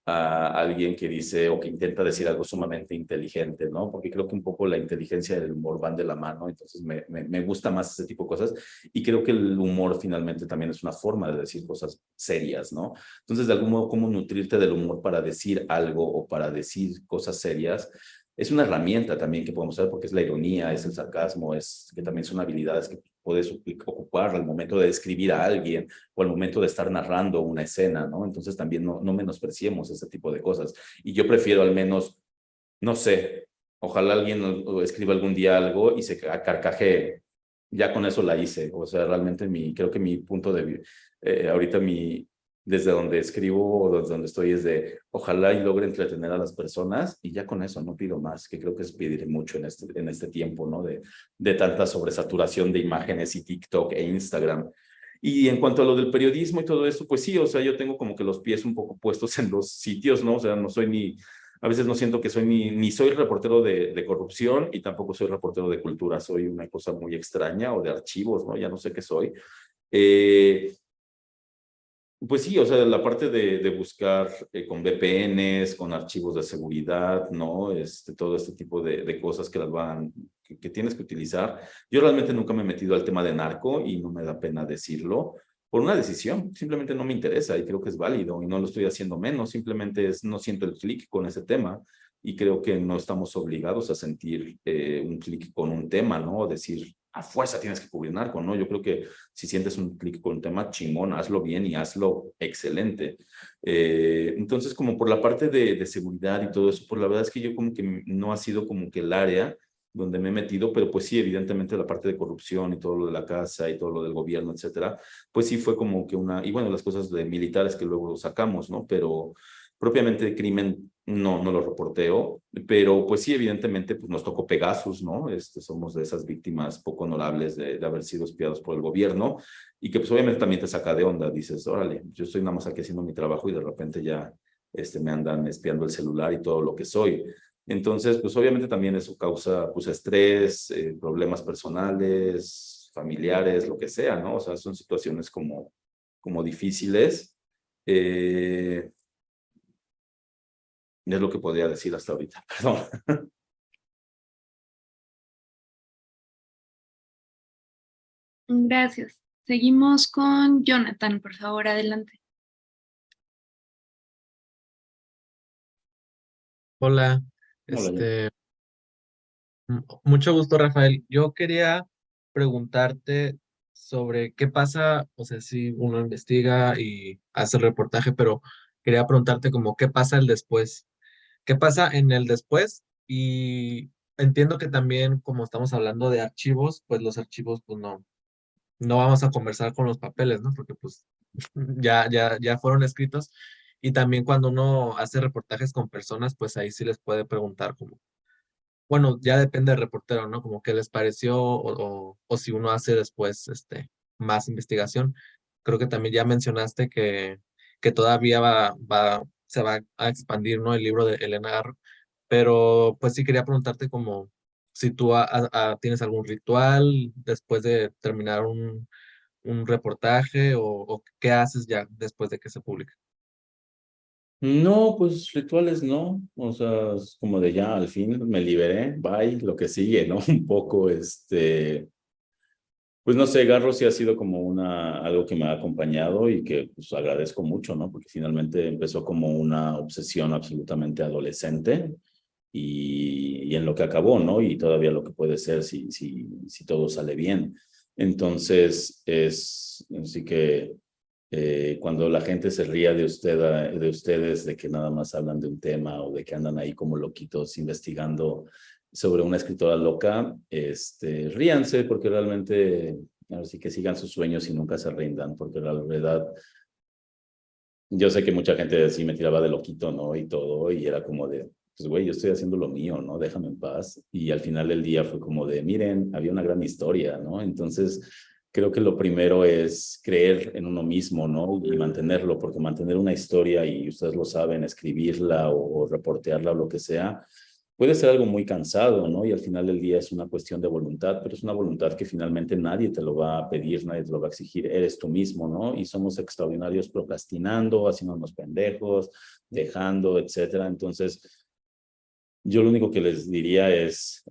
a alguien que dice o que intenta decir algo sumamente inteligente, ¿no? Porque creo que un poco la inteligencia y el humor van de la mano, entonces me gusta más ese tipo de cosas y creo que el humor finalmente también es una forma de decir cosas serias, ¿no? Entonces, de algún modo, cómo nutrirte del humor para decir algo o para decir cosas serias es una herramienta también que podemos usar porque es la ironía, es el sarcasmo, es que también son habilidades que puedes ocupar al momento de describir a alguien o al momento de estar narrando una escena, ¿no? Entonces también no menospreciemos ese tipo de cosas. Y yo prefiero al menos, no sé, ojalá alguien escriba algún día algo y se carcajee. Ya con eso la hice. O sea, realmente creo que mi punto de ahorita desde donde escribo o desde donde estoy es de ojalá y logre entretener a las personas y ya con eso no pido más, que creo que es pedir mucho en este tiempo, ¿no? De tanta sobresaturación de imágenes y TikTok e Instagram. Y en cuanto a lo del periodismo y todo esto, pues sí, o sea, yo tengo como que los pies un poco puestos en los sitios, ¿no? O sea, no soy a veces no siento que soy ni soy reportero de corrupción y tampoco soy reportero de cultura, soy una cosa muy extraña o de archivos, ¿no? Ya no sé qué soy. Pues sí, o sea, la parte de buscar con VPNs, con archivos de seguridad, ¿no? Todo este tipo de cosas que tienes que utilizar. Yo realmente nunca me he metido al tema de narco y no me da pena decirlo por una decisión. Simplemente no me interesa y creo que es válido y no lo estoy haciendo menos. Simplemente no siento el clic con ese tema y creo que no estamos obligados a sentir un clic con un tema, ¿no? Decir, a fuerza tienes que cubrir narco, ¿no? Yo creo que si sientes un clic con un tema chingón, hazlo bien y hazlo excelente. Entonces, como por la parte de seguridad y todo eso, pues la verdad es que yo como que no ha sido como que el área donde me he metido, pero pues sí, evidentemente la parte de corrupción y todo lo de la casa y todo lo del gobierno, etcétera, pues sí fue como que y bueno, las cosas de militares que luego sacamos, ¿no? Pero propiamente de crimen no lo reporteo, pero pues sí, evidentemente pues nos tocó Pegasus, ¿no? Somos de esas víctimas poco honorables de haber sido espiados por el gobierno y que pues obviamente también te saca de onda, dices, órale, yo estoy nada más aquí haciendo mi trabajo y de repente ya me andan espiando el celular y todo lo que soy. Entonces, pues obviamente también eso causa pues estrés, problemas personales, familiares, lo que sea, ¿no? O sea, son situaciones como difíciles. Es lo que podría decir hasta ahorita, perdón. Gracias. Seguimos con Jonathan, por favor, adelante. Hola, Hola, mucho gusto, Rafael. Yo quería preguntarte sobre qué pasa, o sea, si uno investiga y hace el reportaje, pero quería preguntarte como qué pasa el después. ¿Qué pasa en el después? Y entiendo que también, como estamos hablando de archivos, pues los archivos, pues no vamos a conversar con los papeles, ¿no? Porque pues ya fueron escritos. Y también cuando uno hace reportajes con personas, pues ahí sí les puede preguntar como, bueno, ya depende del reportero, ¿no? Como qué les pareció o si uno hace después más investigación. Creo que también ya mencionaste que todavía se va a expandir, ¿no? El libro de Elena Garro, pero pues sí quería preguntarte como si tú tienes algún ritual después de terminar un reportaje o qué haces ya después de que se publique. no, pues rituales no, o sea, es como de ya al fin me liberé, bye, lo que sigue, ¿no? Un poco, pues no sé, Garro sí ha sido como algo que me ha acompañado y que pues agradezco mucho, ¿no? Porque finalmente empezó como una obsesión absolutamente adolescente y en lo que acabó, ¿no? Y todavía lo que puede ser si todo sale bien. Entonces, así que cuando la gente se ría de ustedes, de que nada más hablan de un tema o de que andan ahí como loquitos investigando sobre una escritora loca, ríanse porque realmente, así que sigan sus sueños y nunca se rindan, porque la verdad, yo sé que mucha gente así me tiraba de loquito, ¿no? Y todo, y era como de, pues güey, yo estoy haciendo lo mío, ¿no? Déjame en paz. Y al final del día fue como de, miren, había una gran historia, ¿no? Entonces, creo que lo primero es creer en uno mismo, ¿no? Y mantenerlo, porque mantener una historia, y ustedes lo saben, escribirla o reportearla o lo que sea, puede ser algo muy cansado, ¿no? Y al final del día es una cuestión de voluntad, pero es una voluntad que finalmente nadie te lo va a pedir, nadie te lo va a exigir, eres tú mismo, ¿no? Y somos extraordinarios procrastinando, haciéndonos pendejos, dejando, etcétera. Entonces, yo lo único que les diría es,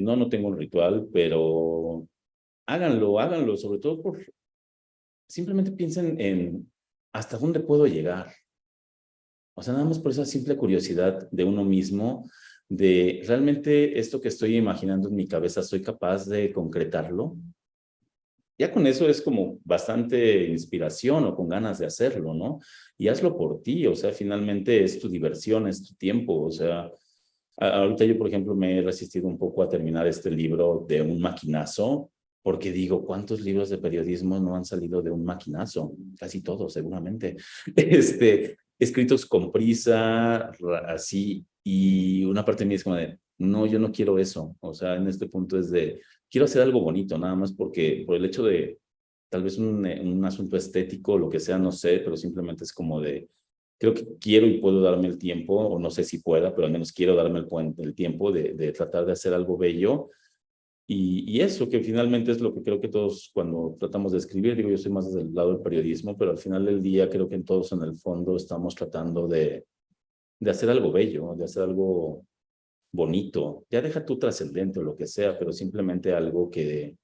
no tengo un ritual, pero háganlo, sobre todo simplemente piensen en hasta dónde puedo llegar. O sea, nada más por esa simple curiosidad de uno mismo, de realmente esto que estoy imaginando en mi cabeza, ¿soy capaz de concretarlo? Ya con eso es como bastante inspiración o con ganas de hacerlo, ¿no? Y hazlo por ti, o sea, finalmente es tu diversión, es tu tiempo, o sea, ahorita yo, por ejemplo, me he resistido un poco a terminar este libro de un maquinazo, porque digo, ¿cuántos libros de periodismo no han salido de un maquinazo? Casi todos, seguramente. Escritos con prisa, así, y una parte de mí es como de, no, yo no quiero eso. O sea, en este punto es de, quiero hacer algo bonito, nada más porque, por el hecho de, tal vez un asunto estético, lo que sea, no sé, pero simplemente es como de, creo que quiero y puedo darme el tiempo, o no sé si pueda, pero al menos quiero darme el tiempo de tratar de hacer algo bello. Y eso, que finalmente es lo que creo que todos cuando tratamos de escribir, digo, yo soy más desde el lado del periodismo, pero al final del día creo que todos en el fondo estamos tratando de hacer algo bello, de hacer algo bonito. Ya deja tu trascendente o lo que sea, pero simplemente algo que,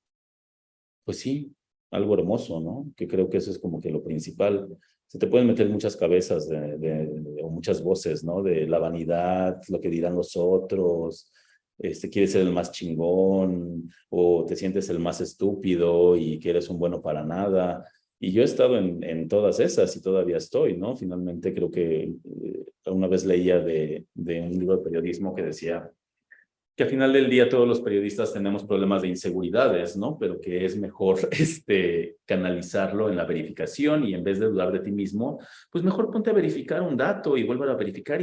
pues sí, algo hermoso, ¿no? Que creo que eso es como que lo principal. Se te pueden meter muchas cabezas o muchas voces, ¿no? De la vanidad, lo que dirán los otros, quieres ser el más chingón o te sientes el más estúpido y que eres un bueno para nada. Y yo he estado en todas esas y todavía estoy, ¿no? Finalmente creo que una vez leía de un libro de periodismo que decía que al final del día todos los periodistas tenemos problemas de inseguridades, ¿no? Pero que es mejor canalizarlo en la verificación y en vez de dudar de ti mismo, pues mejor ponte a verificar un dato y vuelve a verificar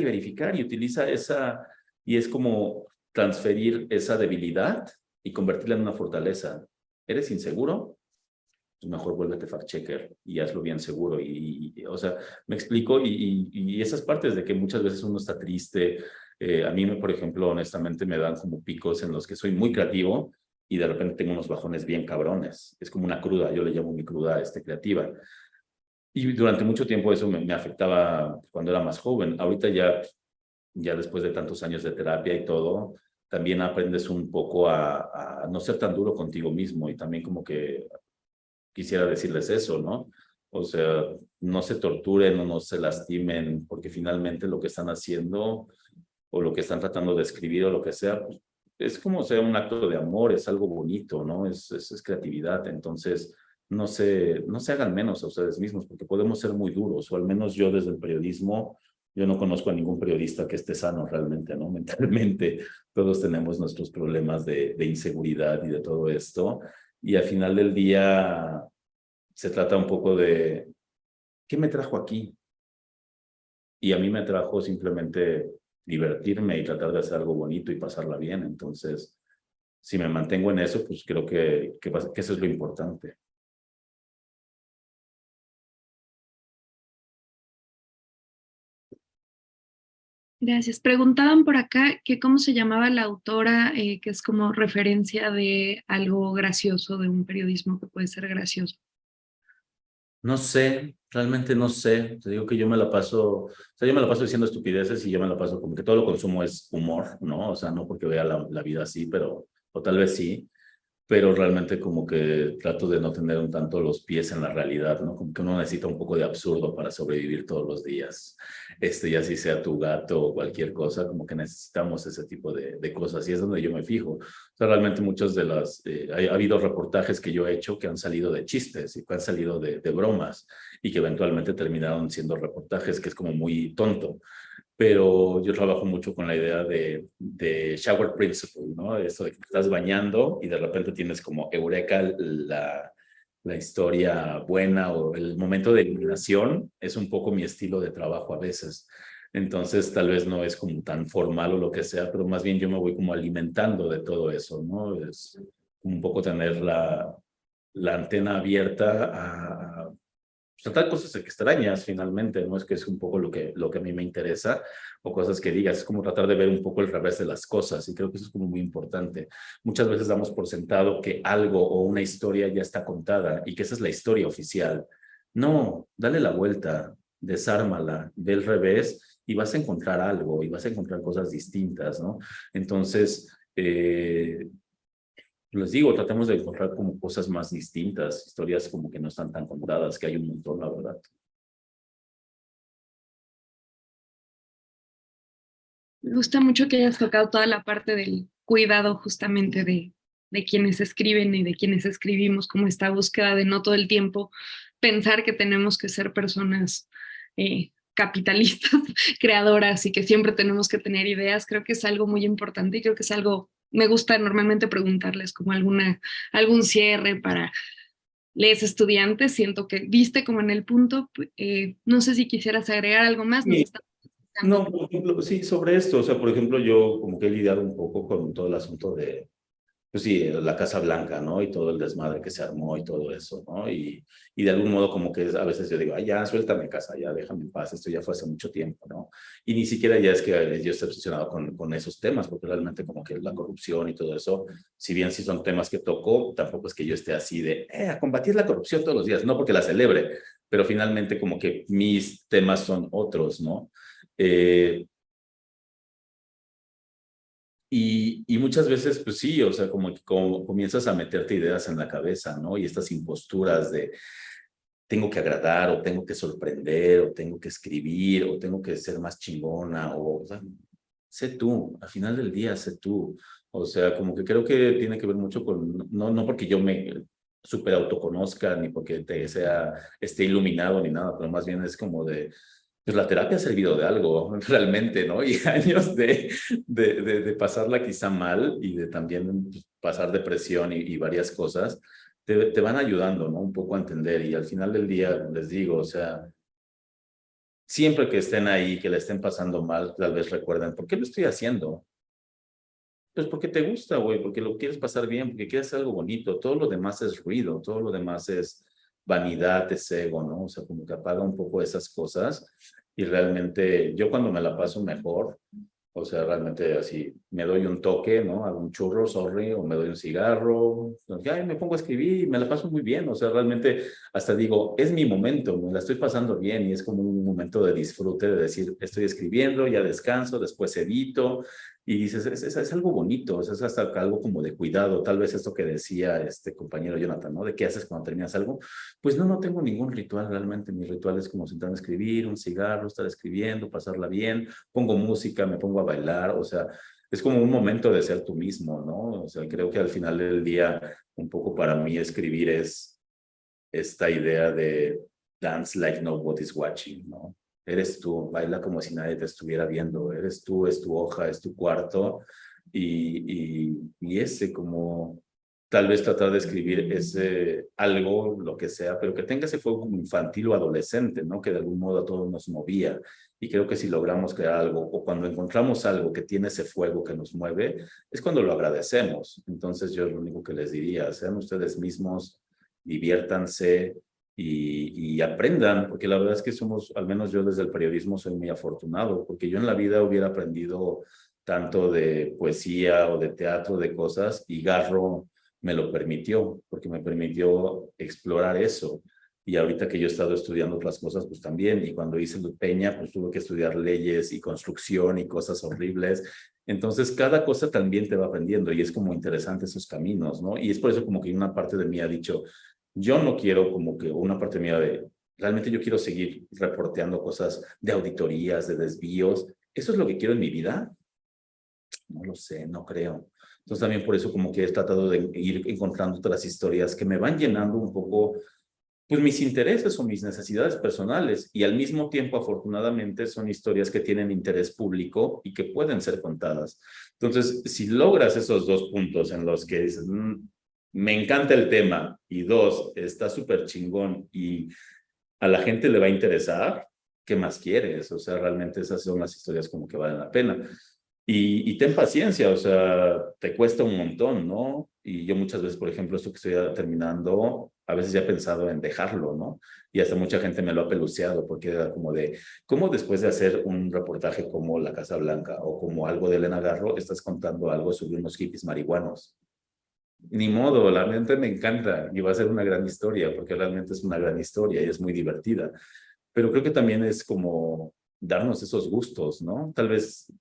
y utiliza esa, y es como transferir esa debilidad y convertirla en una fortaleza. ¿Eres inseguro? Pues mejor vuélvete fact-checker y hazlo bien seguro. O sea, me explico, y esas partes de que muchas veces uno está triste. A mí, por ejemplo, honestamente me dan como picos en los que soy muy creativo y de repente tengo unos bajones bien cabrones. Es como una cruda, yo le llamo mi cruda creativa. Y durante mucho tiempo eso me afectaba cuando era más joven. Ahorita ya después de tantos años de terapia y todo, también aprendes un poco a no ser tan duro contigo mismo y también como que quisiera decirles eso, ¿no? O sea, no se torturen o no se lastimen, porque finalmente lo que están haciendo o lo que están tratando de escribir o lo que sea, pues, es como sea un acto de amor, es algo bonito, ¿no? Es creatividad. Entonces, no se hagan menos a ustedes mismos, porque podemos ser muy duros, o al menos yo desde el periodismo, yo no conozco a ningún periodista que esté sano realmente, ¿no? Mentalmente, todos tenemos nuestros problemas de inseguridad y de todo esto, y al final del día se trata un poco de, ¿qué me trajo aquí? Y a mí me trajo simplemente divertirme y tratar de hacer algo bonito y pasarla bien. Entonces, si me mantengo en eso, pues creo que eso es lo importante. Gracias. Preguntaban por acá que cómo se llamaba la autora, que es como referencia de algo gracioso, de un periodismo que puede ser gracioso. No sé, realmente no sé. Te digo que yo me la paso, o sea, yo me la paso diciendo estupideces y yo me la paso como que todo lo consumo es humor, ¿no? O sea, no porque vea la vida así, pero, o tal vez sí, pero realmente como que trato de no tener un tanto los pies en la realidad, ¿no? Como que uno necesita un poco de absurdo para sobrevivir todos los días. Ya si sea tu gato o cualquier cosa, como que necesitamos ese tipo de cosas y es donde yo me fijo. O sea, realmente muchos de las, ha habido reportajes que yo he hecho que han salido de chistes y que han salido de bromas y que eventualmente terminaron siendo reportajes que es como muy tonto. Pero yo trabajo mucho con la idea de shower principle, ¿no? Eso de que te estás bañando y de repente tienes como eureka la historia buena o el momento de iluminación, es un poco mi estilo de trabajo a veces. Entonces, tal vez no es como tan formal o lo que sea, pero más bien yo me voy como alimentando de todo eso, ¿no? Es un poco tener la antena abierta a tratar cosas extrañas finalmente, ¿no? Es que es un poco lo que a mí me interesa, o cosas que digas, es como tratar de ver un poco el revés de las cosas, y creo que eso es como muy importante. Muchas veces damos por sentado que algo o una historia ya está contada, y que esa es la historia oficial. No, dale la vuelta, desármala, ve el revés, y vas a encontrar algo, y vas a encontrar cosas distintas, ¿no? Entonces, les digo, tratemos de encontrar como cosas más distintas, historias como que no están tan contadas, que hay un montón, la verdad. Me gusta mucho que hayas tocado toda la parte del cuidado justamente de quienes escriben y de quienes escribimos, como esta búsqueda de no todo el tiempo pensar que tenemos que ser personas capitalistas, creadoras y que siempre tenemos que tener ideas. Creo que es algo muy importante y creo que es algo, me gusta normalmente preguntarles como algún cierre para les estudiantes. Siento que viste como en el punto, no sé si quisieras agregar algo más. Sí. No, por ejemplo, sí, sobre esto, o sea, por ejemplo, yo como que he lidiado un poco con todo el asunto de, pues sí, la Casa Blanca, ¿no? Y todo el desmadre que se armó y todo eso, ¿no? Y de algún modo como que a veces yo digo, ay, ya, suéltame casa, ya, déjame en paz, esto ya fue hace mucho tiempo, ¿no? Y ni siquiera ya es que yo esté obsesionado con esos temas, porque realmente como que la corrupción y todo eso, si bien sí son temas que toco, tampoco es que yo esté así de, a combatir la corrupción todos los días, no porque la celebre, pero finalmente como que mis temas son otros, ¿no? Y muchas veces, pues sí, o sea, como comienzas a meterte ideas en la cabeza, ¿no? Y estas imposturas de tengo que agradar, o tengo que sorprender, o tengo que escribir, o tengo que ser más chingona, o sea, sé tú, al final del día, sé tú. O sea, como que creo que tiene que ver mucho con, no porque yo me súper autoconozca, ni porque esté iluminado, ni nada, pero más bien es como de, pues la terapia ha servido de algo, realmente, ¿no? Y años de pasarla quizá mal y de también pasar depresión y varias cosas, te van ayudando, ¿no? Un poco a entender y al final del día, les digo, o sea, siempre que estén ahí, que le estén pasando mal, tal vez recuerden, ¿por qué lo estoy haciendo? Pues porque te gusta, güey, porque lo quieres pasar bien, porque quieres hacer algo bonito. Todo lo demás es ruido, todo lo demás es vanidad, es ego, ¿no? O sea, como que apaga un poco esas cosas y realmente yo cuando me la paso mejor, o sea, realmente así, me doy un toque, ¿no? Hago un churro, sorry, o me doy un cigarro, ya me pongo a escribir y me la paso muy bien, o sea, realmente hasta digo, es mi momento, me la estoy pasando bien y es como un momento de disfrute, de decir, estoy escribiendo, ya descanso, después edito Y dices, es algo bonito, es hasta algo como de cuidado, tal vez esto que decía este compañero Jonathan, ¿no? De qué haces cuando terminas algo. Pues no tengo ningún ritual realmente, mi ritual es como sentarme a escribir, un cigarro, estar escribiendo, pasarla bien, pongo música, me pongo a bailar, o sea, es como un momento de ser tú mismo, ¿no? O sea, creo que al final del día, un poco para mí escribir es esta idea de dance like nobody's watching, ¿no? Eres tú, baila como si nadie te estuviera viendo, eres tú, es tu hoja, es tu cuarto, y ese como tal vez tratar de escribir ese algo, lo que sea, pero que tenga ese fuego infantil o adolescente, ¿no? Que de algún modo a todos nos movía. Y creo que si logramos crear algo, o cuando encontramos algo que tiene ese fuego que nos mueve, es cuando lo agradecemos. Entonces yo lo único que les diría, sean ustedes mismos, diviértanse, y aprendan, porque la verdad es que somos, al menos yo desde el periodismo soy muy afortunado, porque yo en la vida hubiera aprendido tanto de poesía o de teatro, de cosas, y Garro me lo permitió, porque me permitió explorar eso. Y ahorita que yo he estado estudiando otras cosas, pues también, y cuando hice Peña, pues tuve que estudiar leyes y construcción y cosas horribles. Entonces, cada cosa también te va aprendiendo, y es como interesante esos caminos, ¿no? Y es por eso como que una parte de mí ha dicho, yo no quiero como que una parte mía de, realmente yo quiero seguir reporteando cosas de auditorías, de desvíos. ¿Eso es lo que quiero en mi vida? No lo sé, no creo. Entonces también por eso como que he tratado de ir encontrando otras historias que me van llenando un poco, pues mis intereses o mis necesidades personales, y al mismo tiempo afortunadamente son historias que tienen interés público y que pueden ser contadas. Entonces, si logras esos dos puntos en los que dices, me encanta el tema, y dos, está súper chingón y a la gente le va a interesar, ¿qué más quieres? O sea, realmente esas son las historias como que valen la pena. Y ten paciencia, o sea, te cuesta un montón, ¿no? Y yo muchas veces, por ejemplo, esto que estoy terminando, a veces ya he pensado en dejarlo, ¿no? Y hasta mucha gente me lo ha peluceado, porque era como de, ¿cómo después de hacer un reportaje como La Casa Blanca o como algo de Elena Garro, estás contando algo sobre unos hippies marihuanos? Ni modo, la mente me encanta y va a ser una gran historia, porque realmente es una gran historia y es muy divertida. Pero creo que también es como darnos esos gustos, ¿no? Tal vez,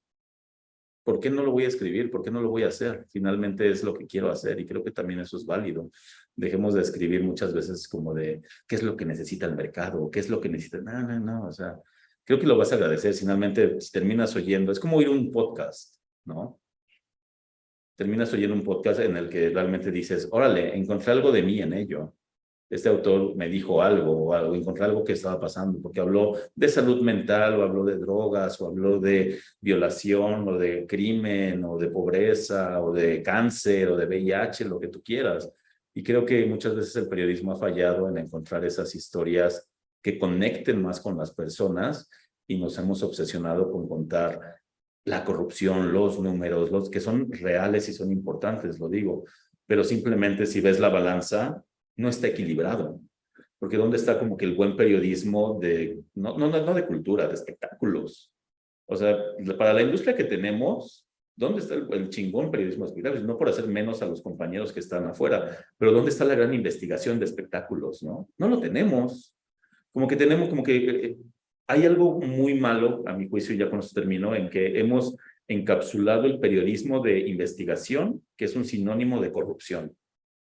¿por qué no lo voy a escribir? ¿Por qué no lo voy a hacer? Finalmente es lo que quiero hacer, y creo que también eso es válido. Dejemos de escribir muchas veces como de qué es lo que necesita el mercado, qué es lo que necesita. No, o sea, creo que lo vas a agradecer. Finalmente, si terminas oyendo, es como oír un podcast, ¿no? Terminas oyendo un podcast en el que realmente dices, órale, encontré algo de mí en ello. Este autor me dijo algo, o encontré algo que estaba pasando, porque habló de salud mental, o habló de drogas, o habló de violación, o de crimen, o de pobreza, o de cáncer, o de VIH, lo que tú quieras. Y creo que muchas veces el periodismo ha fallado en encontrar esas historias que conecten más con las personas, y nos hemos obsesionado con contar la corrupción, los números, los que son reales y son importantes, lo digo, pero simplemente si ves la balanza, no está equilibrado, porque ¿dónde está como que el buen periodismo de, no de cultura, de espectáculos? O sea, para la industria que tenemos, ¿dónde está el chingón periodismo de espectáculos? No por hacer menos a los compañeros que están afuera, pero ¿dónde está la gran investigación de espectáculos, no? No lo tenemos. Como que tenemos, como que hay algo muy malo, a mi juicio, ya con esto termino, en que hemos encapsulado el periodismo de investigación, que es un sinónimo de corrupción.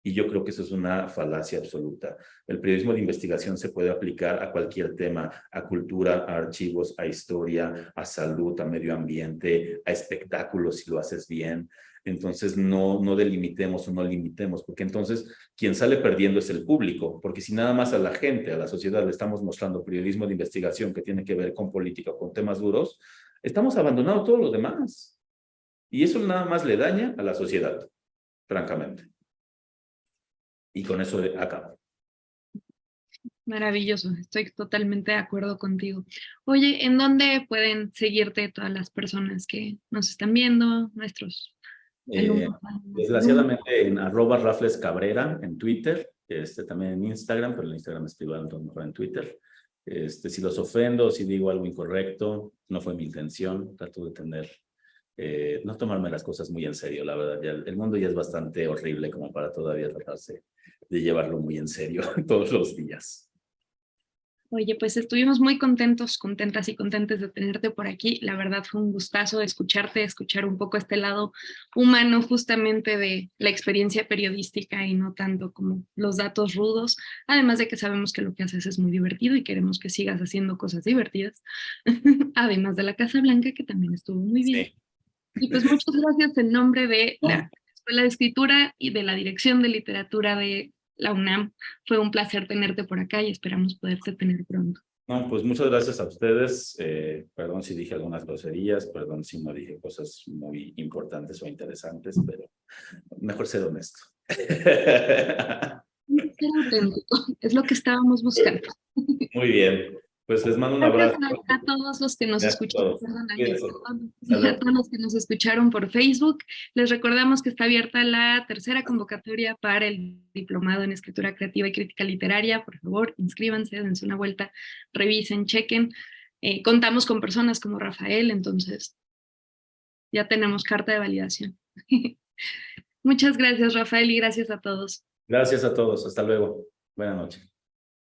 Y yo creo que eso es una falacia absoluta. El periodismo de investigación se puede aplicar a cualquier tema, a cultura, a archivos, a historia, a salud, a medio ambiente, a espectáculos, si lo haces bien. Entonces, no delimitemos o no limitemos, porque entonces quien sale perdiendo es el público, porque si nada más a la gente, a la sociedad le estamos mostrando periodismo de investigación que tiene que ver con política o con temas duros, estamos abandonando todo lo demás. Y eso nada más le daña a la sociedad, francamente. Y con eso acabo. Maravilloso, estoy totalmente de acuerdo contigo. Oye, ¿en dónde pueden seguirte todas las personas que nos están viendo, nuestros alumnos? Desgraciadamente en @raflescabrera en Twitter, también en Instagram, pero en Instagram escribo algo mejor en Twitter. Si los ofendo, si digo algo incorrecto, no fue mi intención, trato de tener, no tomarme las cosas muy en serio, la verdad. Ya, el mundo ya es bastante horrible como para todavía tratarse de llevarlo muy en serio todos los días. Oye, pues estuvimos muy contentos, contentas y contentes de tenerte por aquí. La verdad fue un gustazo escucharte, escuchar un poco este lado humano justamente de la experiencia periodística y no tanto como los datos rudos. Además de que sabemos que lo que haces es muy divertido y queremos que sigas haciendo cosas divertidas. Además de la Casa Blanca, que también estuvo muy bien. Sí. Y pues muchas gracias en nombre de la Escuela de Escritura y de la Dirección de Literatura de la UNAM. Fue un placer tenerte por acá y esperamos poderte tener pronto. No, pues muchas gracias a ustedes. Perdón si dije algunas groserías, perdón si no dije cosas muy importantes o interesantes, pero mejor ser honesto. Ser auténtico, es lo que estábamos buscando. Muy bien, pues les mando un Gracias abrazo. a todos los que nos Gracias a escucharon, todos. perdón, Cuídense. a todos los que nos escucharon por Facebook. Les recordamos que está abierta la tercera convocatoria para el diplomado en escritura creativa y crítica literaria. Por favor, inscríbanse, dense una vuelta, revisen, chequen. Contamos con personas como Rafael, entonces ya tenemos carta de validación. Muchas gracias, Rafael, y gracias a todos. Gracias a todos. Hasta luego. Buenas noches.